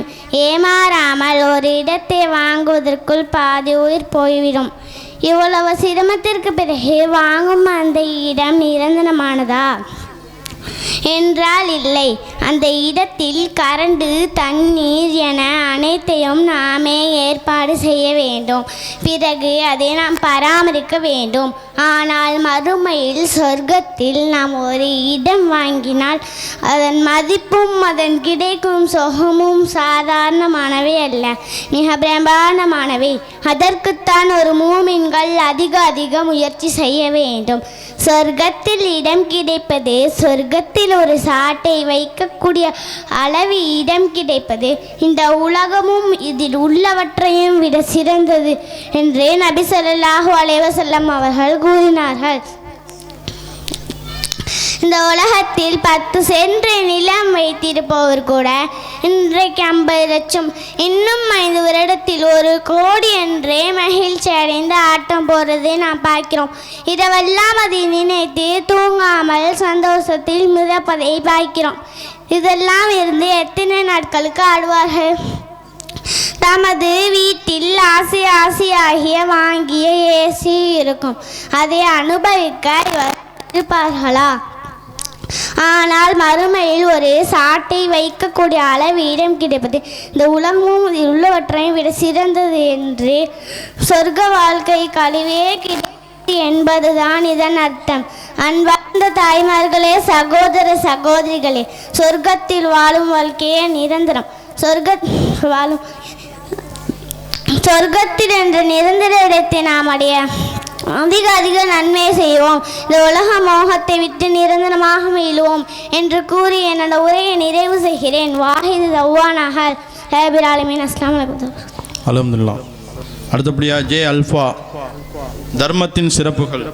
ஏமாறாமல் ஒரு இடத்தை வாங்குவதற்குள் பாதி உயிர் போய்விடும். இவ்வளவு சிரமத்திற்கு பிறகு வாங்கும் அந்த இடம் நிரந்தரமானதா என்றால் இல்லை. அந்த இடத்தில் கரண்டு தண்ணீர் என அனைத்தையும் நாமே ஏற்பாடு செய்ய வேண்டும். பிறகு அதை நாம் பராமரிக்க வேண்டும். ஆனால் மறுமையில் சொர்க்கத்தில் நாம் ஒரு இடம் வாங்கினால் அதன் மதிப்பும் அதன் கிடைக்கும் சுகமும் சாதாரணமானவை அல்ல, மிக பிரம்மாண்டமானவை. அதற்குத்தான் ஒரு மூமின்கள் அதிக முயற்சி செய்ய வேண்டும். சொர்க்கத்தில் இடம் கிடைப்பது சொர்க்கத்தில் உலகத்தில் ஒரு சாட்டை வைக்கக்கூடிய அளவு இடம் கிடைப்பது இந்த உலகமும் இதில் உள்ளவற்றையும் விட சிறந்தது என்று நபி ஸல்லல்லாஹு அலைஹி வஸல்லம் அவர்கள் கூறினார்கள். இந்த உலகத்தில் 10 சென்ட் நிலம் வைத்திருப்பவர் கூட இன்றைக்கு 50 லட்சம், இன்னும் 5 வருடத்தில் 1 கோடி என்றே மகிழ்ச்சி அடைந்து ஆட்டம் போடுறதை நாம் பார்க்கிறோம். இதெல்லாம் அதை நினைத்து தூங்காமல் சந்தோஷத்தில் மிதப்பதை பார்க்கிறோம். இதெல்லாம் இருந்து எத்தனை நாட்களுக்கு ஆடுவார்கள்? தமது வீட்டில் ஆசையாகிய வாங்கிய ஏசி இருக்கும், அதை அனுபவிக்க இருப்பார்களா? ஆனால் மறுமையில் ஒரு சாட்டை வைக்கக்கூடிய அளவு இடம் கிடைப்பது இந்த உலகமும் உள்ளவற்றையும் விட சிறந்தது என்று சொர்க்க வாழ்க்கை கழிவே கிடைத்தது என்பதுதான் இதன் அர்த்தம். அன்பார்ந்த தாய்மார்களே, சகோதர சகோதரிகளே, சொர்க்கத்தில் வாழும் வாழ்க்கையே நிரந்தரம். சொர்க்கத்தில் என்ற நிரந்தர இடத்தை நாம் அடைய அதிக நன்மை செய்வோம். இந்த உலக மோகத்தை விட்டு நிரந்தரமாக மீளுவோம் என்று கூறி என்னோட உரையை நிறைவு செய்கிறேன். வாஹிது தவ்வானாக ரபில் ஆலமீன். அஸ்ஸலாமு அலைக்கும். அல்ஹம்துலில்லாஹ். அடுத்தபடியாக ஜே அல்ஃபா, தர்மத்தின் சிறப்புகள்.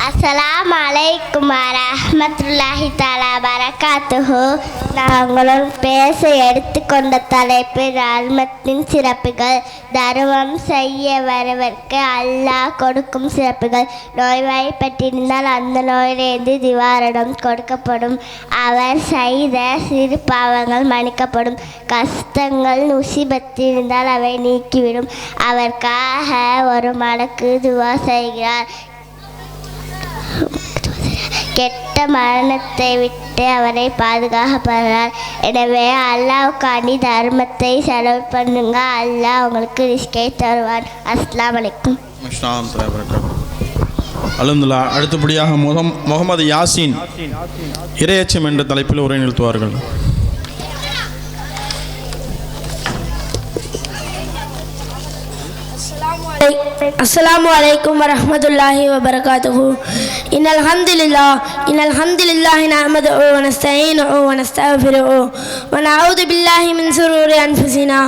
அஸ்ஸலாமு அலைக்கும் வரஹ்மத்துல்லாஹி தஆலா பரகாத்துஹு. நாங்களும் பேச எடுத்துக்கொண்ட தலைப்பு தர்மத்தின் சிறப்புகள். தர்மம் செய்ய வருவதற்கு அல்லாஹ் கொடுக்கும் சிறப்புகள். நோய்வாய்ப்பட்டிருந்தால் அந்த நோயிலிருந்து நிவாரணம் கொடுக்கப்படும். அவர் செய்த சிறு பாவங்கள் மன்னிக்கப்படும். கஷ்டங்கள் முசீபத்திருந்தால் அவை நீக்கிவிடும். அவருக்காக ஒரு மடக்கு துவா செய்கிறார். கெட்ட மரணத்தை விட்டு அவரை பாதுகாக்கப்படுறார். எனவே அல்லாஹ்வுக்காண்டி தர்மத்தை செலவு பண்ணுங்க. அல்லாஹ் உங்களுக்கு ரிஸ்கை தருவான். அஸ்ஸலாமு அலைக்கும். அல்ஹம்துலில்லாஹ். அடுத்தபடியாக முகமது யாசின், இரையச்சம் என்ற தலைப்பில் உரை நிறுத்துவார்கள். अस्सलामु अलैकुम वरहमतुल्लाहि वबरकातुहू. इन्नल हम्दुलिल्लाह नहमदुहू व नस्तईनुहु व नस्तगफिरुहु व नऊज़ु बिल्लाहि मिन शुरूरि अनफुसिना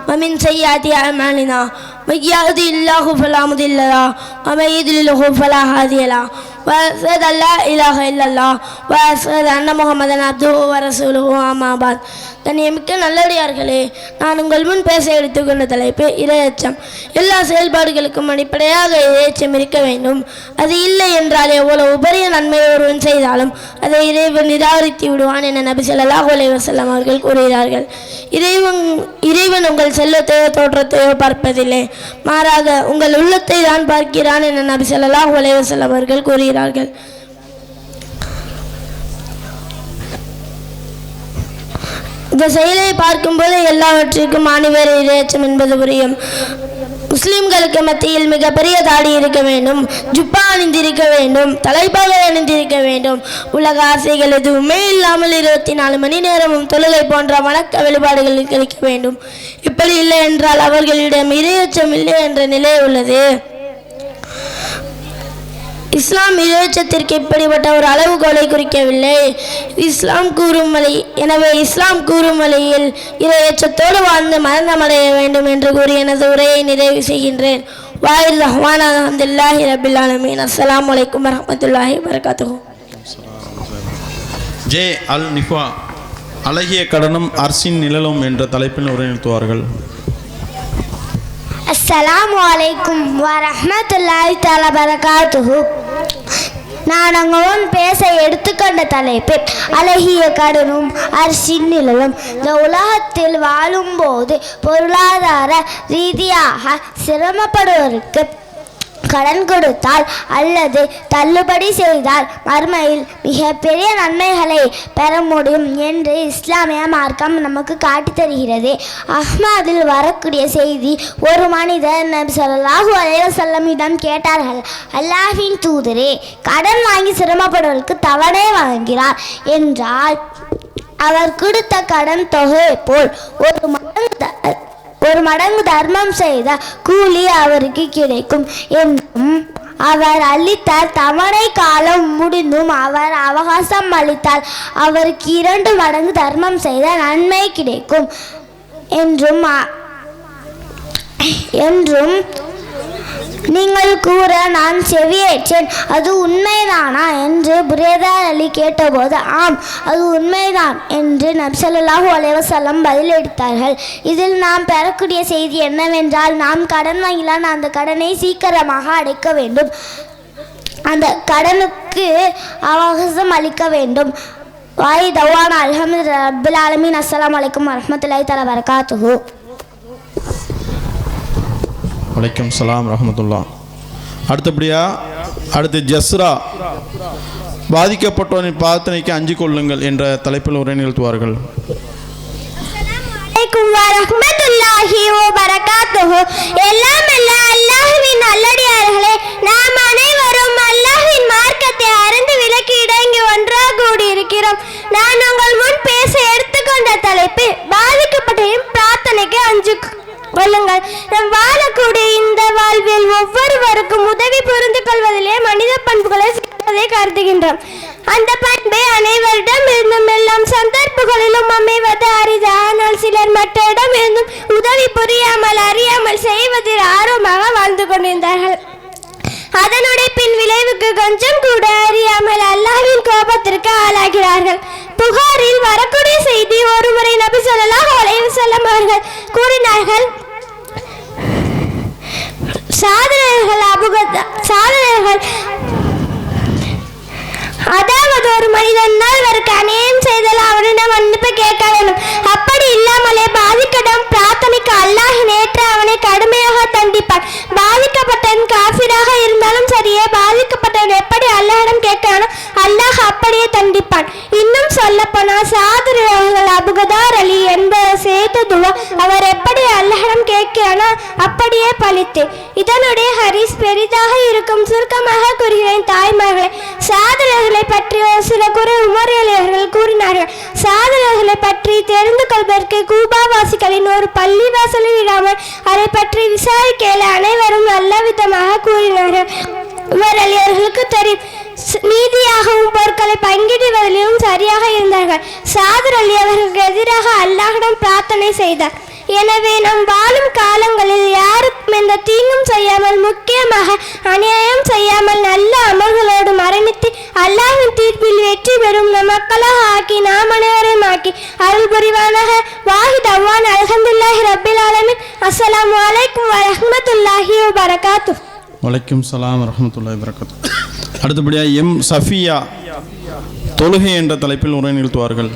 व मिन सय्यिआति अअमालिना. من يهده الله فلا مضل له ومن يضلله فلا هادي له وأشهد أن لا إله إلا الله وأشهد أن محمدا عبده ورسوله. أما بعد. கண்ணியமிக்க நல்லடியார்களே, நான் உங்கள் முன் பேச எடுத்துக்கொண்ட தலைப்பு இரையச்சம். எல்லா செயல்பாடுகளுக்கும் அடிப்படையாக இரையச்சம் இருக்க வேண்டும். அது இல்லை என்றால் எவ்வளவு உபரிய நன்மை ஒருவன் செய்தாலும் அதை இறைவன் நிராகரித்து விடுவான் என நபி ஸல்லல்லாஹு அலைஹி வஸல்லம் அவர்கள் கூறுகிறார்கள். இறைவன் உங்கள் செல்வத்தையோ தோற்றத்தையோ பார்ப்பதில்லை, மாறாக உங்கள் உள்ளத்தை தான் பார்க்கிறான் என நபி ஸல்லல்லாஹு அலைஹி வஸல்லம் அவர்கள் கூறுகிறார்கள். இந்த செயலை பார்க்கும்போது எல்லாவற்றிற்கும் ஆணிவேர் இரையச்சம் என்பது புரியும். முஸ்லிம்களுக்கு மத்தியில் மிகப்பெரிய தாடி இருக்க வேண்டும், ஜுப்பா அணிந்திருக்க வேண்டும், தலைப்பாகை அணிந்திருக்க வேண்டும். உலக ஆசைகள் எதுவுமே இல்லாமல் 24 மணி நேரமும் தொழுகை போன்ற வணக்க வழிபாடுகளில் கழிக்க வேண்டும். இப்படி இல்லை என்றால் அவர்களிடம் இரையச்சம் இல்லை என்ற நிலை உள்ளது. இஸ்லாம் இரையச்சத்திற்கு இப்படிப்பட்ட ஒரு அளவுகோலை குறிக்கவில்லை. இஸ்லாம் கூறும் வழியில் இரையச்சத்தோடு வாழ்ந்து மரணமடைய வேண்டும் என்று கூறி எனது உரையை நிறைவு செய்கின்றேன். வாயில் ரஹ்மான் அல்ஹம்துலில்லாஹி ரபில் ஆலமீன். அஸ்ஸலாமு அலைக்கும் வரஹ்மத்துல்லாஹி வபரகாத்துஹு. ஜே அல் நிஃபா, அழகிய கடனும் அர்சின் நிழலும் என்ற தலைப்பில் உரை நிறுத்துவார்கள். அஸ்ஸலாமு அலைக்கும் வரஹ்மத்துல்லாஹி தஆலா பரகாத்துஹு. நான் அங்குடன் பேச எடுத்துக்கொண்ட தலைப்பு அழகிய கடனும் அர்சின் நிழலும். இந்த உலகத்தில் வாழும்போது பொருளாதார ரீதியாக சிரமப்படுவதற்கு கடன் கொடுத்தால் அல்லது தள்ளுபடி செய்தால் மறுமையில் மிகப்பெரிய நன்மைகளை பெற முடியும் என்று இஸ்லாமிய மார்க்கம் நமக்கு காட்டித் தருகிறது. அஹ்மதில் வரக்கூடிய செய்தி, ஒரு மனிதர் நபி ஸல்லல்லாஹு அலைஹி வஸல்லமிடம் கேட்டார்கள், அல்லாஹ்வின் தூதரே, கடன் வாங்கி சிரமப்படுவதற்கு தவணை வழங்குகிறார் என்றால் அவர் கொடுத்த கடன் தொகை போல் ஒரு மடங்கு தர்மம் செய்த கூலி அவருக்கு கிடைக்கும் என்றும் அவர் அளித்தார். தவணை காலம் முடிந்தும் அவர் அவகாசம் அளித்தால் அவருக்கு 2 மடங்கு தர்மம் செய்த நன்மை கிடைக்கும் என்றும் நீங்கள் கூற நான் செவியேற்றேன். அது உண்மைதானா என்று புரேதார் அலி கேட்டபோது ஆம், அது உண்மைதான் என்று நபி ஸல்லல்லாஹு அலைஹி வஸல்லம் பதிலளித்தார்கள். இதில் நாம் பெறக்கூடிய செய்தி என்னவென்றால், நாம் கடன் வாங்கினால் அந்த கடனை சீக்கிரமாக அடைக்க வேண்டும். அந்த கடனுக்கு அவகாசம் அளிக்க வேண்டும். வாய் தவானா அல்ஹம்துலில்லாஹி ரப்பில் ஆலமீன். அஸ்ஸலாமு அலைக்கும் வரஹ்மத்துல்லாஹி தஆலா வரகாத்துஹு. வலைக்கம் சலாம் ரஹமத்துல்லா. அடுத்து ஜஸ்ரா, பாதிக்கப்பட்டவரின் பிரார்த்தனைக்கு அஞ்சு கொள்ளுங்கள் என்ற தலைப்பில் உரை நிகழ்த்துவார்கள். எல்லாம் அல்லாஹ்வின் நல்லடியார்களே, நாம் அனைவரும் அல்லாஹ்வின் மார்க்கத்தை அறிந்து விலக்கி இடங்கி ஒன்றாக கூடியிருக்கிறோம். நான் உங்கள் முன் பேச எடுத்துக்கொண்ட தலைப்பு பாதிக்கப்பட்டவரின் பிரார்த்தனைக்கு அஞ்சு கொள்ளுங்கள். நம் வாழக்கூடிய இந்த வாழ்வில் ஒவ்வொருவருக்கும் உதவி புரிந்து கொள்வதிலே மனித பண்புகளை சேர்ப்பதை கருதுகின்றோம். அந்த பண்பை அனைவரிடம் இருந்தும் எல்லாம் சந்தர்ப்பங்களிலும் அமைவது அரிது. ஆனால் சிலர் மற்ற இடம் இருந்தும் உதவி புரியாமல் அறியாமல் செய்வதில் ஆர்வமாக வாழ்ந்து கொண்டிருந்தார்கள். அதனுடைய பின் விளைவுக்கு கொஞ்சம் கூட அறியாமல் அல்லாஹ்வின் கோபத்திற்கு ஆளாகிறார்கள். புகாரில் வரக்கூடிய செய்தி, ஒருமுறை நபி ஸல்லல்லாஹு அலைஹி வஸல்லம் அவர்கள் கூறினார்கள், சாதனைகள் அதாவது ஒரு மனிதன் அவருக்கு அநியாயம் செய்தால் அவனிடம் மன்னிப்பு கேட்க வேண்டும். அப்படி இல்லாமலே பாதிக்கப்படும் பிரார்த்தனைக்கு அல்லாஹ் நேற்று அவனை கடுமையாக தண்டிப்பான். பாதிக்கப்பட்டவன் காஃபிராக இருந்தாலும் சரியே, பாதிக்கப்பட்டவன் எப்படி அல்லாஹ்விடம் கேட்கிறானோ அல்லாஹ் அப்படியே தண்டிப்பான். இன்னும் சொல்ல போனால் சாதுரியர்கள் அபுகதார் அலி என்பவர் செய்த துவா அவர் எப்படி அல்லாஹ்விடம் கேட்கிறானோ அப்படியே பலித்து. இதனுடைய ஹரிஸ் பெரிதாக இருக்கும். சுருக்கமாக கூறுகிறேன் தாய்மார்களே, சாதுரியர்களை பற்றி ஒரு சில குறை உமர் அலி அவர்கள் கூறினார்கள். சாதுரியர்களை பற்றி தெரிந்து கொள்வதற்கு கூபாவாசிகளின் ஒரு பள்ளிவாசலில் விடாமல் அதை பற்றி விசாரிக்கையில் அனைவரும் நல்ல விதமாக கூறினார்கள். உமர் அலி அவர்களுக்கு தெரியும், நீதியாகவும் பொருட்களை பங்கிடுவதிலும் சரியாக இருந்தார்கள். சாதுர் அலி அவர்களுக்கு எதிராக அல்லாஹ்விடம் பிரார்த்தனை செய்தார். எனவே நம் வாழும் காலங்களில் யாருக்கும் எந்த தீங்கும் செய்யாமல், முக்கியமாக அநியாயம் செய்யாமல், நல்ல அமல்களோடு மரணித்து அல்லாஹ்வின் தீர்ப்பில் வெற்றி பெறும் மக்களாக ஆக்கி நாம் அனைவரையும் ஆக்கி அருள் புரிவானாக. வாஹித் அவ்வான் அல்ஹம்துலில்லாஹி ரப்பில் ஆலமீன். அஸ்ஸலாமு அலைக்கும் வரஹ்மத்துல்லாஹி வபரகாத்துஹு. வலைக்கும் சலாம் வரஹ்மத்துல்லாஹி வரகாத்துஹு. அடுத்தபடியாக எம் சஃபியா, தொழுகை என்ற தலைப்பில் உரை நிகழ்த்துவார்கள்.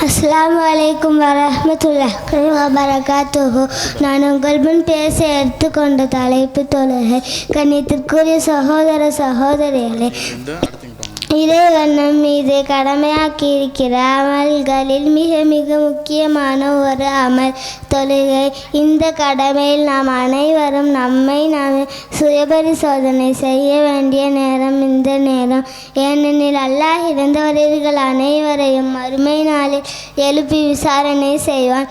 அஸ்ஸலாமு அலைக்கும் வரஹ்மத்துல்லாஹி வபரகாத்துஹு. நான் உங்கள் முன் பேச எடுத்துக்கொண்ட தலைப்பு தொழுகை. கண்ணியத்திற்குரிய சகோதர சகோதரிகளே, இறைவன் நம் மீது கடமையாக்கி இருக்கிற அமல்களில் மிக மிக முக்கியமான ஒரு அமல் தொழுகை. இந்த கடமையில் நாம் அனைவரும் நம்மை நாம் சுயபரிசோதனை செய்ய வேண்டிய நேரம் இந்த நேரம். ஏனெனில் அல்லாஹ் இறந்தவர்கள் அனைவரையும் மறுமை நாளில் எழுப்பி விசாரணை செய்வான்.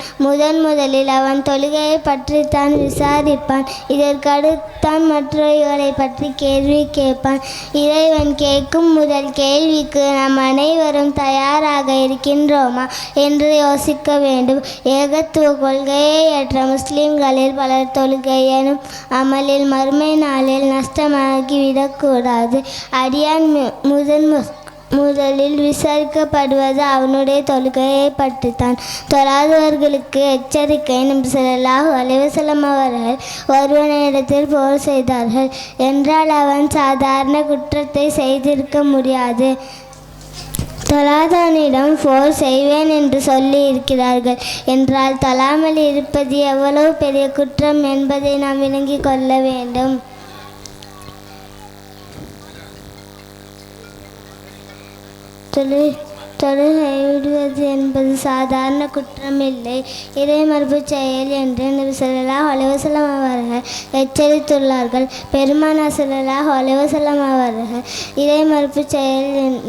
முதலில் அவன் தொழுகையை பற்றித்தான் விசாரிப்பான். இதற்கடுத்தான் மற்றவர்களை பற்றி கேள்வி கேட்பான். இறைவன் கேட்கும் முதல் கேள்விக்கு நாம் அனைவரும் தயாராக இருக்கின்றோமா என்று யோசிக்க வேண்டும். ஏகத்துவ கொள்கையை ஏற்ற முஸ்லிம்களில் பலர் தொழுகை எனும் அமலில் மறுமை நாளில் நஷ்டமாகிவிடக்கூடாது. அடியான் முதலில் விசாரிக்கப்படுவது அவனுடைய தொழுகையை பற்றித்தான். தொழாதவர்களுக்கு எச்சரிக்கை. நபி ஸல்லல்லாஹு அலைஹி வஸல்லம் அவர்கள் ஒருவனிடத்தில் போர் செய்தார்கள் என்றால் அவன் சாதாரண குற்றத்தை செய்திருக்க முடியாது. தொழாதவனிடம் போர் செய்வேன் என்று சொல்லி இருக்கிறார்கள் என்றால் தொழாமல் இருப்பது எவ்வளவு பெரிய குற்றம் என்பதை நாம் விளங்கிக் கொள்ள வேண்டும். தொழுகை விடுவது என்பது சாதாரண குற்றமில்லை, இறைமரபு செயல் என்று நபி ஸல்லல்லாஹு அலைஹி வஸல்லம் அவர்கள் எச்சரித்துள்ளார்கள். பெருமானார் ஸல்லல்லாஹு அலைஹி வஸல்லம் அவர்கள் இறைமரபு செயல்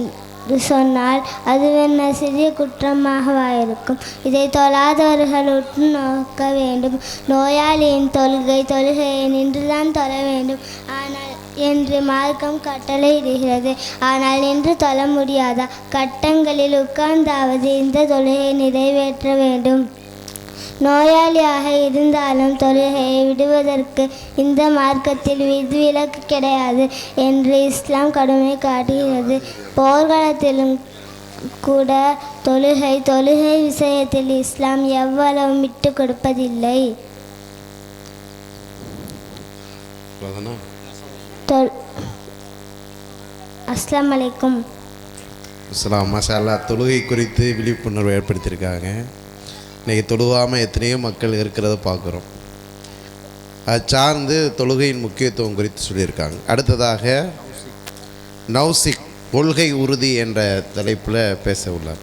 சொன்னால் அதுவென்ன சிறிய குற்றமாகவா இருக்கும்? இதை தொழாதவர்கள் உற்று நோக்க வேண்டும். நோயாளியின் தொழுகையை நின்றுதான் தொழ வேண்டும் ஆனால் என்று மார்க்கம் கட்டளையிடுகிறது. ஆனால் நின்று தொழ முடியாதா? கட்டங்களில் உட்கார்ந்தாவது இந்த தொழுகையை நிறைவேற்ற வேண்டும். நோயாளியாக இருந்தாலும் தொழுகையை விடுவதற்கு இந்த மார்க்கத்தில் விதிவிலக்கு கிடையாது என்று இஸ்லாம் கடுமை காட்டுகிறது. போர்க்காலத்திலும் கூட தொழுகை விஷயத்தில் இஸ்லாம் எவ்வளவு விட்டு கொடுப்பதில்லை. அஸ்ஸலாமு அலைக்கும். அஸ்ஸலாம். மாஷா அல்லாஹ். தொழுகை குறித்து விழிப்புணர்வு ஏற்படுத்தியிருக்காங்க. இன்றைக்கி தொழுவாமல் எத்தனையோ மக்கள் இருக்கிறத பார்க்குறோம். அது சார்ந்து தொழுகையின் முக்கியத்துவம் குறித்து சொல்லியிருக்காங்க. அடுத்ததாக நௌசிக் கொள்கை உறுதி என்ற தலைப்பில் பேச உள்ளார்.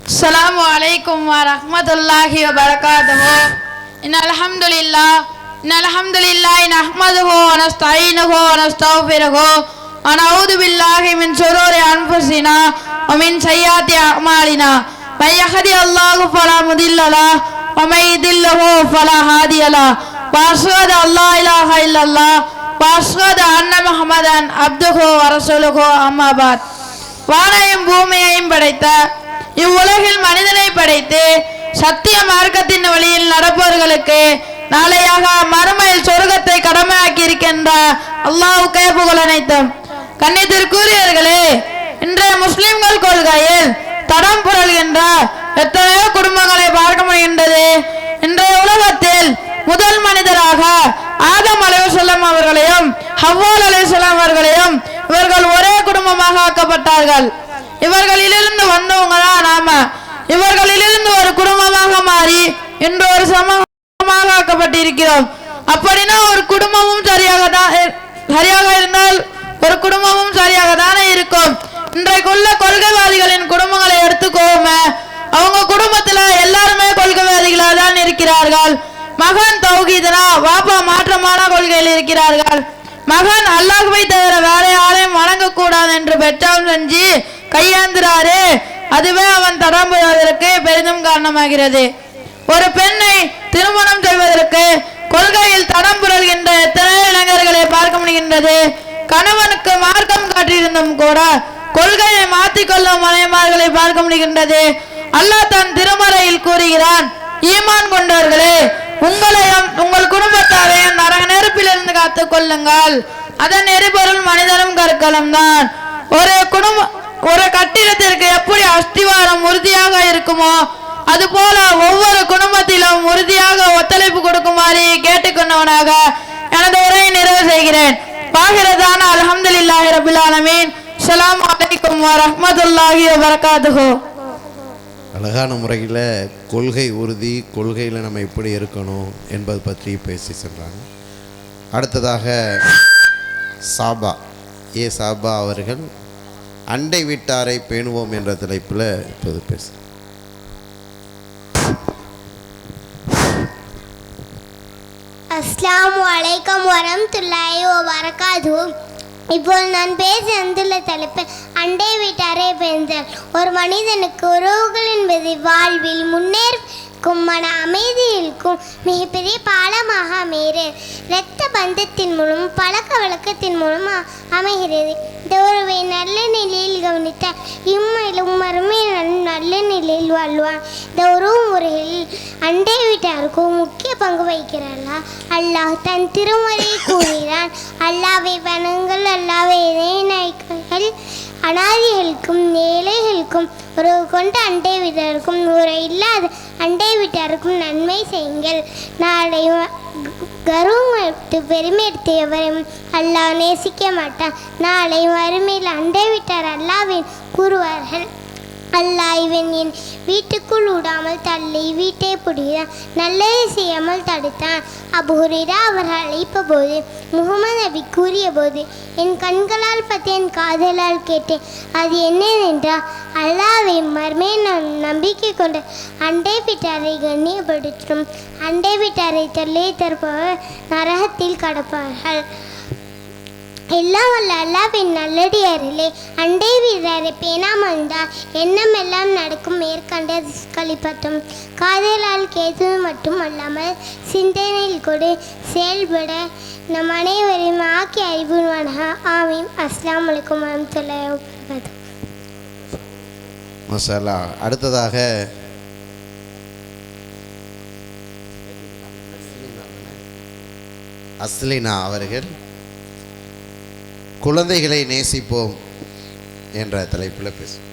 அஸ்ஸலாமு அலைக்கும் வரஹ்மத்துல்லாஹி வபரகாத்துஹு. அல்ஹம்துலில்லாஹி நஹ்மதுஹு வ நஸ்தஈனுஹு வ நஸ்தக்ஃபிருஹு வ நஊது பில்லாஹி மின் ஷுரூரி அன்ஃபுஸினா வ மின் ஸய்யிஆத்தி அஅமாலினா. மை யஹ்திஹில்லாஹு ஃபலா முதில்ல லஹு வ மை யுதில்லிஹு ஃபலா ஹாதிய லஹு. வ அஷ்ஹது அல்லா இலாஹா இல்லல்லாஹ் வ அஷ்ஹது அன்ன முஹம்மதன் அப்துஹு வ ரசூலுஹு. அம்மா பாத். வானையும் பூமியையும் படைத்த இவ்வுலகில் மனிதனை படைத்து சத்திய மார்க்கத்தின் வழியில் நடப்பவர்களுக்கு நாளையாக மறுமையில் சொர்க்கத்தை கடமையாக்கி இருக்கின்ற அல்லாஹ்வுக்கே புகழ் அனைத்தும். கண்ணியத்திற்குரியவர்களே, இன்றைய முஸ்லிம்கள் கொள்கையில் தடம் புரள்கின்ற எத்தனையோ குடும்பங்களை பார்க்க முடிகின்றது. இன்றைய உலகத்தில் முதல் மனிதராக ஆதம் அலைஹிஸ்ஸலாம் அவர்களையும் ஹவ்வால் அலைஹிஸ்ஸலாம் அவர்களையும் இவர்கள் ஒரே குடும்பமாக ஆக்கப்பட்டார்கள். இவர்களிலிருந்து வந்தவங்க தான் நாம. இவர்களிலிருந்து ஒரு குடும்பமாக மாறி இன்று ஒரு சமூகமாக ஆக்கப்பட்டிருக்கிறோம். அப்படின்னா ஒரு குடும்பமும் சரியாக இருந்தால் ஒரு குடும்பமும் சரியாக தானே இருக்கும். இன்றைக்குள்ள கொள்கைவாதிகளின் குடும்பங்களை எடுத்துக்கோமே, அவங்க குடும்பத்துல எல்லாருமே கொள்கைவாதிகளாக தான் இருக்கிறார்கள். மகன் தௌஹீதனா, வாப்பா மாற்றமான கொள்கையில் இருக்கிறார்கள். மகன் அல்லாஹ்வை தவிர வேற யாரையும் வணங்கக்கூடாது என்று பெற்றால் செஞ்சு கையாந்துறாரு. அதுவே அவன் தடம்புவதற்கு பெரிதும் காரணமாகிறது. ஒரு பெண்ணை திருமணம் செய்வதற்கு கொள்கையில் தடம் புரள்கின்ற எத்தனை இளைஞர்களை பார்க்க முடிகின்றது. கணவனுக்கு மார்க்கம் காட்டியிருந்தும் கூட கொள்கையை மாற்றிக்கொள்ளும் மனைவிமார்களை பார்க்க முடிகின்றது. அல்லாஹ் தன் திருமறையில் கூறுகிறான், ஈமான் கொண்டவர்களே, உங்களையும் உங்கள் குடும்பத்தாரையும் நரக நெருப்பிலிருந்து காத்துக் கொள்ளுங்கள். அதன் எரிபொருள் மனிதனும் கற்களும் தான். ஒரு கட்டிடத்திற்கு எப்படி அஸ்திவாரம் உறுதியாக இருக்குமோ அதுபோல ஒவ்வொரு குடும்பத்திலும் உறுதியாக ஒத்துழைப்பு கொடுக்குமாறு கேட்டுக்கொண்டவனாக எனது உரையை நிறைவு செய்கிறேன். பாகிரதான அல்ஹம்துலில்லாஹி ரப்பில் ஆலமீன். அஸ்ஸலாமு அலைக்கும் வரஹ்மத்துல்லாஹி வபரகாத்துஹு. அழகான முறையில் கொள்கை உறுதி, கொள்கையில் நம்ம எப்படி இருக்கணும் என்பது பற்றி பேசி சென்றாங்க. அடுத்ததாக சாபா அவர்கள் அண்டை வீட்டாரை பேணுவோம் என்ற தலைப்பில் இப்போது பேச. அஸ்ஸலாமு அலைக்கும் வரஹ்மத்துல்லாஹி வபரகாத்துஹு. இப்போது நான் பேச வந்துள்ள தலைப்பு அண்டை வீட்டாரை பேணுதல். ஒரு மனிதனுக்கு உறவுகள் என்பது வாழ்வில் முன்னேற்கும் மன அமைதியிற்கும் மிகப்பெரிய பாலமாக அமைகிறது. இரத்த பந்தத்தின் மூலம் பழக்க வழக்கத்தின் மூலம் அமைகிறது. இந்த உறவை நல்ல நிலையில் கவனித்தால் இம்மையிலும் மறுமையிலும் நல்ல நிலையில் வாழ்வான். இந்த உறவு முறையில் அண்டை வீட்டாருக்கும் முக்கிய பங்கு வகிக்கிறாரா? அல்லாஹ் தன் திருமறையில் கூறுகிறான், அல்லாஹ்வை வணங்குங்கள், அல்லாஹ்வை இணைகள், அனாதைகளுக்கும் ஏழைகளுக்கும் உறவு கொண்ட அண்டை வீட்டாருக்கும் உறவு இல்லாத அண்டை வீட்டாருக்கும் நன்மை செய்யுங்கள். நாளை கர்வம் எடுத்து பெருமை எடுத்து எவரையும் அல்லாஹ் நேசிக்க மாட்டான். நாளை வறுமையில் அண்டை வீட்டார் அல்லாஹ்வின் கூறுவார்கள், அல்லாஹ் இவன் என் வீட்டுக்குள் விடாமல் தள்ளி வீட்டை பிடித்தான், நல்லதை செய்யாமல் தடுத்தான். அபூ ஹுரைரா அவர்கள் அழைப்ப போது முகமது நபி கூறிய போது என் கண்களால் பார்த்து என் காதலால் கேட்டேன், அது என்னவென்றால் அல்லாஹ்வை மறுமையை நான் நம்பிக்கை கொண்ட அண்டை வீட்டாரை கண்ணியப்படுத்தும், அண்டை வீட்டாரை தொல்லை தருப்பவர் நரகத்தில் கடப்பார்கள். எல்லாம் வல்ல அல்லாஹ்வின் நல்லடியாரிலே அண்டை வீரரை பேணாமந்தால் எண்ணமெல்லாம் நடக்கும் மேற்கண்ட கழிப்பட்டும் காதலால் கேட்டது மட்டும் அல்லாமல் சிந்தனையில் கூட செயல்பட நம் அனைவரையும் ஆக்கி அறிவுறுவானாக. ஆமீன். அஸ்ஸலாமு அலைக்கும் வரஹ்மத்துல்லாஹி வபரகாத்துஹு. மாஷா அல்லாஹ். அடுத்ததாக அஸ்லினா அவர்கள் குழந்தைகளை நேசிப்போம் என்ற தலைப்பில் பேசும்.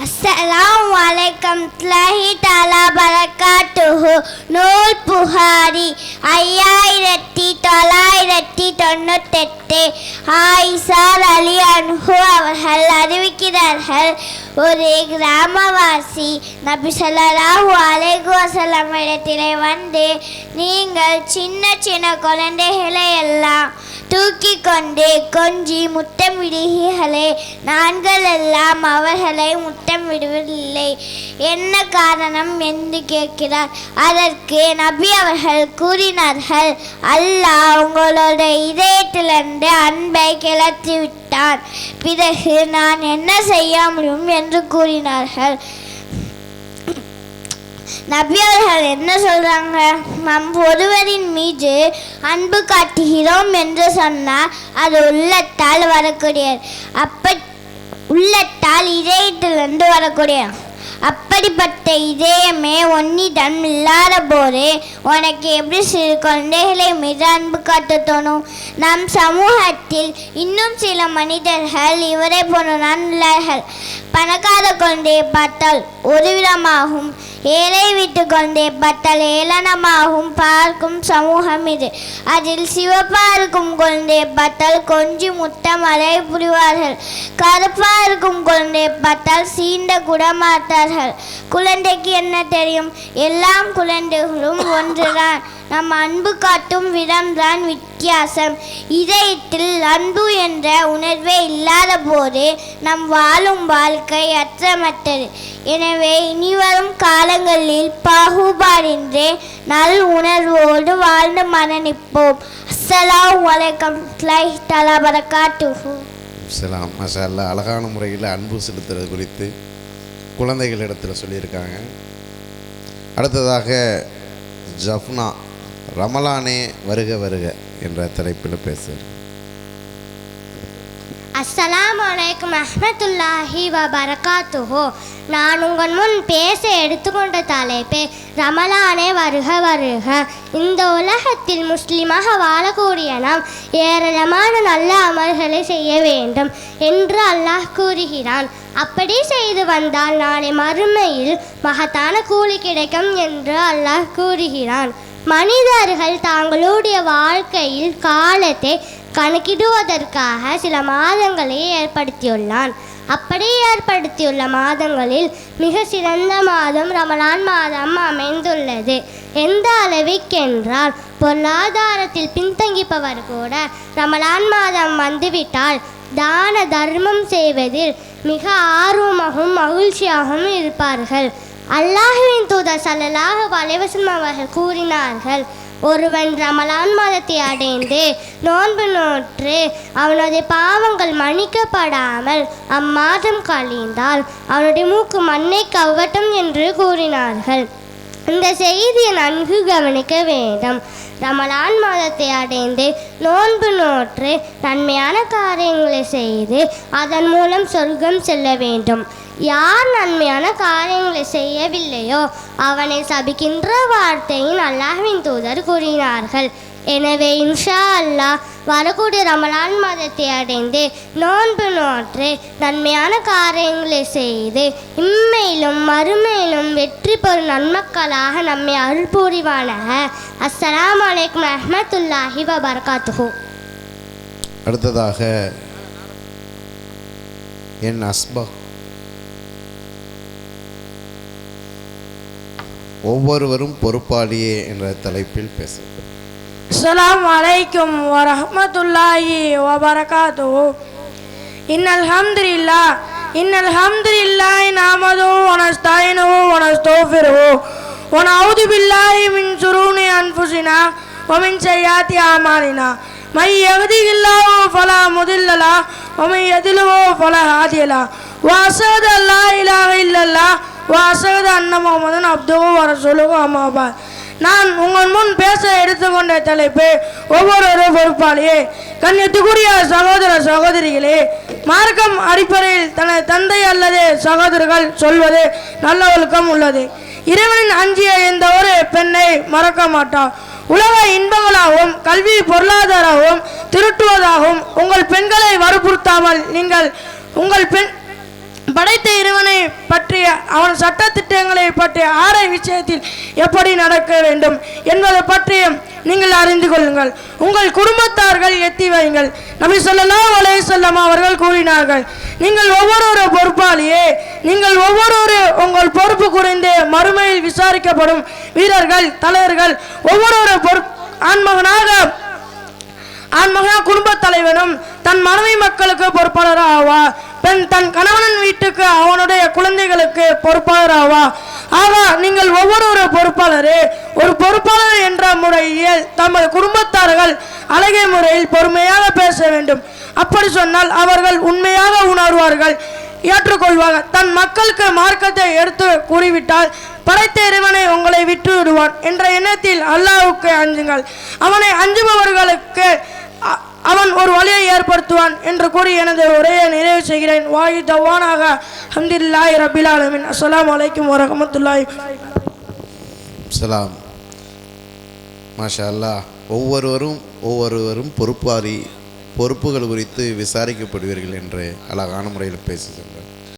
அஸ்ஸலாமு அலைக்கும் த்லாஹி தஆலா பரக்காத்துஹு. நூல் புகாரி 5998. ஆயிஷா ரலியல்லாஹு அவர்கள் அறிவிக்கிறார்கள், ஒரு கிராமவாசி நபி ஸல்லல்லாஹு அலைஹி வஸல்லம் இடத்திலே வந்து, நீங்கள் சின்ன சின்ன குழந்தைகளை எல்லாம் தூக்கி கொண்டு கொஞ்சி முத்தம் விடுகிறீர்களே, நாங்கள் எல்லாம் அவர்களை முத்தம் விடுவதில்லை, என்ன காரணம் என்று கேட்கிறார். அதற்கு நபி அவர்கள் கூறினார்கள், அல்லாஹ் உங்களோட இதயத்திலிருந்து அன்பை கிளத்தி விட்டான், பிறகு நான் என்ன செய்ய முடியும் என்று கூறினார்கள். நபி அவர்கள் என்ன சொல்றாங்க, நம் ஒருவரின் மீது அன்பு காட்டுகிறோம் என்று சொன்னால் அது உள்ளத்தால் வரக்கூடியது, உள்ளத்தால் இதயத்திலிருந்து வரக்கூடிய, அப்படிப்பட்ட இதயமே உன்னிடம் இல்லாத போது உனக்கு எப்படி சிறு குழந்தைகளை மீது அன்பு காட்ட தோணும்? நம் சமூகத்தில் இன்னும் சில மனிதர்கள் இவரை போன்றுதான் உள்ளார்கள். பணக்கார குழந்தையை பார்த்தால் ஒரு விதமாகும், ஏழை வீட்டு குழந்தையை பார்த்தால் ஏளனமாகவும் பார்க்கும் சமூகம் இது. அதில் சிவப்பாக இருக்கும் குழந்தையை பார்த்தால் கொஞ்சம் முத்தம் அறை புரிவார்கள், கருப்பாக இருக்கும் குழந்தையை பார்த்தால் சீண்ட கூட மாட்டார்கள். குழந்தைக்கு என்ன தெரியும்? எல்லாம் குழந்தைகளும் ஒன்றுதான், நம் அன்பு காட்டும் விதம்தான் வித்தியாசம். இதயத்தில் அன்பு என்ற உணர்வே இல்லாத போது நம் வாழும் வாழ்க்கை அர்த்தமற்றது. எனவே இனிவரும் காலங்களில் பாகுபாடின்றி நல் உணர்வோடு வாழ்ந்து மரணிப்போம். அஸ்ஸலாமு அலைக்கும் த்லாஹி தஆலா பரக்காத்துஹு. சலாம். மாஷா அல்லாஹ். அழகான முறையில் அன்பு செலுத்துறது குறித்து குழந்தைகளிடத்தில் சொல்லியிருக்காங்க. அடுத்ததாக ஜஃப்னா ரமலானே வருக வருக என்ற தலைப்பில் பேசுகிறார். அஸ்ஸலாமு அலைக்கும் ரஹ்மத்துல்லாஹி வபரகாத்துஹு. நான் உங்கள் முன் பேச எடுத்துக்கொண்ட தலைப்பே ரமலானே வருக வருக. இந்த உலகத்தில் முஸ்லிமாக வாழக்கூடிய நாம் ஏராளமான நல்ல அமல்களை செய்ய வேண்டும் என்று அல்லாஹ் கூறுகிறான். அப்படி செய்து வந்தால் நாளை மறுமையில் மகத்தான கூலி கிடைக்கும் என்று அல்லாஹ் கூறுகிறான். மனிதர்கள் தங்களுடைய வாழ்க்கையில் காலத்தை கணக்கிடுவதற்காக சில மாதங்களை ஏற்படுத்தியுள்ளான். அப்படி ஏற்படுத்தியுள்ள மாதங்களில் மிக சிறந்த மாதம் ரமலான் மாதம் அமைந்துள்ளது. எந்த அளவிற்கென்றால் பொருளாதாரத்தில் பின்தங்கிப்பவர் கூட ரமலான் மாதம் வந்துவிட்டால் தான தர்மம் செய்வதில் மிக ஆர்வமாகவும் மகிழ்ச்சியாகவும் இருப்பார்கள். அல்லாஹ்வின் தூதர் ஸல்லல்லாஹு அலைஹி வஸல்லம் அவர்கள் கூறினார்கள், ஒருவன் ரமலான் மாதத்தை அடைந்து நோன்பு நோற்று அவனுடைய பாவங்கள் மன்னிக்கப்படாமல் அம்மாதம் கழிந்தால் அவனுடைய மூக்கு மண்ணை கவ்வட்டும் என்று கூறினார்கள். இந்த செய்தியை நன்கு கவனிக்க வேண்டும். ரமலான் மாதத்தை அடைந்து நோன்பு நோற்று நன்மையான காரியங்களை செய்து அதன் மூலம் சொர்க்கம் செல்ல வேண்டும். யார் நன்மையான காரியங்களை செய்யவில்லையோ அவனை சபிக்கின்ற வார்த்தையின் அல்லாஹ்வின் தூதர் கூறினார்கள். எனவே இன்ஷா அல்லாஹ் வரக்கூடிய ரமலான் மாதத்தை அடைந்து நோன்பு நோற்று நன்மையான காரியங்களை செய்து இம்மையிலும் மறுமையிலும் வெற்றி பெறும் நன்மக்களாக நம்மை அருள் புரிவானாக. அஸ்ஸலாமு அலைக்கும் ரஹ்மத்துல்லாஹி வபரகாத்துஹு. அடுத்ததாக என் அஸ்பா ஒவ்வொருவரும் பொறுப்பாளியே என்ற தலைப்பில் பேசுகிறார். அஸ்ஸலாமு அலைக்கும் வரஹ்மத்துல்லாஹி வபரகாத்துஹு. இன்னல் ஹம்துலில்லாஹி நஹ்மதுஹு வ நஸ்தஈனுஹு வ நஸ்தக்ஃபிருஹு வ நஊது பில்லாஹி மின் ஷுரூரி அன்ஃபுஸினா வ மின் ஸய்யிஆத்தி அமாலினா. மை யஹ்திஹில்லாஹு ஃபலா முதில்ல லஹு வ மை யதுலிஹு ஃபலா ஹாதிய லஹு வ அஷ்ஹது அன் லா இலாஹா இல்லல்லாஹ் வ அஷ்ஹது அன்ன முஹம்மதன் அப்துஹு வ ரசூலுஹு அம்மா பஅத். நான் உங்கள் முன் பேச எடுத்துக்கொண்ட தலைப்பு ஒவ்வொரு பொறுப்பாளியே. கண்ணியத்துக்குரிய சகோதர சகோதரிகளே, மார்க்கம் அடிப்படையில் தனது தந்தை அல்லது சகோதரர்கள் சொல்வது நல்ல ஒழுக்கம் உள்ளது. இறைவனின் அஞ்சிய எந்த ஒரு பெண்ணை மறக்க மாட்டார். உலக இன்பங்களாகவும் கல்வி பொருளாதாரமும் திருட்டுவதாகவும் உங்கள் பெண்களை வற்புறுத்தாமல் நீங்கள் உங்கள் பெண் படைத்த இறைவனை பற்றிய அவன் சட்ட திட்டங்களை பற்றிய ஆரை விஷயத்தில் எப்படி நடக்க வேண்டும் என்பதை பற்றி நீங்கள் அறிந்து கொள்ளுங்கள். உங்கள் குடும்பத்தார்கள் எத்தி வையுங்கள். நபி ஸல்லல்லாஹு அலைஹி வஸல்லம் அவர்கள் கூறினார்கள், நீங்கள் ஒவ்வொரு பொறுப்பாளியே, நீங்கள் ஒவ்வொரு உங்கள் பொறுப்பு குறித்து மறுமையில் விசாரிக்கப்படும் வீரர்கள் தலைவர்கள். ஒவ்வொரு ஆண்மகனாக குடும்பத் தலைவனும் தன் மனைவி மக்களுக்கு பொறுப்பாளராக ஆவா. பெண் தன் கணவனின் வீட்டுக்கு அவனுடைய குழந்தைகளுக்கு பொறுப்பாளராவா. ஆகா, நீங்கள் ஒவ்வொரு பொறுப்பாளரே. ஒரு பொறுப்பாளர் என்ற முறையில் தமது குடும்பத்தார்கள் அழகிய முறையில் பொறுமையாக பேச வேண்டும். அப்படி சொன்னால் அவர்கள் உண்மையாக உணர்வார்கள், ஏற்றுக்கொள்வார்கள். தன் மக்களுக்கு மார்க்கத்தை எடுத்து கூறிவிட்டால் படைத்த இறைவனை உங்களை விட்டு விடுவான் என்ற எண்ணத்தில் அல்லாஹ்வுக்கு அஞ்சுங்கள். அவனை அஞ்சுபவர்களுக்கு அவன் ஒரு வழியை ஏற்படுத்துவான் என்று கூறி எனது உரையை நிறைவு செய்கிறேன். வாயு தவானாக அல்ஹம்துலில்லாஹி ரப்பில் ஆலமீன். அஸ்ஸலாமு அலைக்கும் வரஹ்மத்துல்லாஹி. சலாம். மாஷா அல்லாஹ். ஒவ்வொருவரும் பொறுப்புகள் குறித்து விசாரிக்கப்படுவீர்கள் என்று அழகான முறையில் பேசி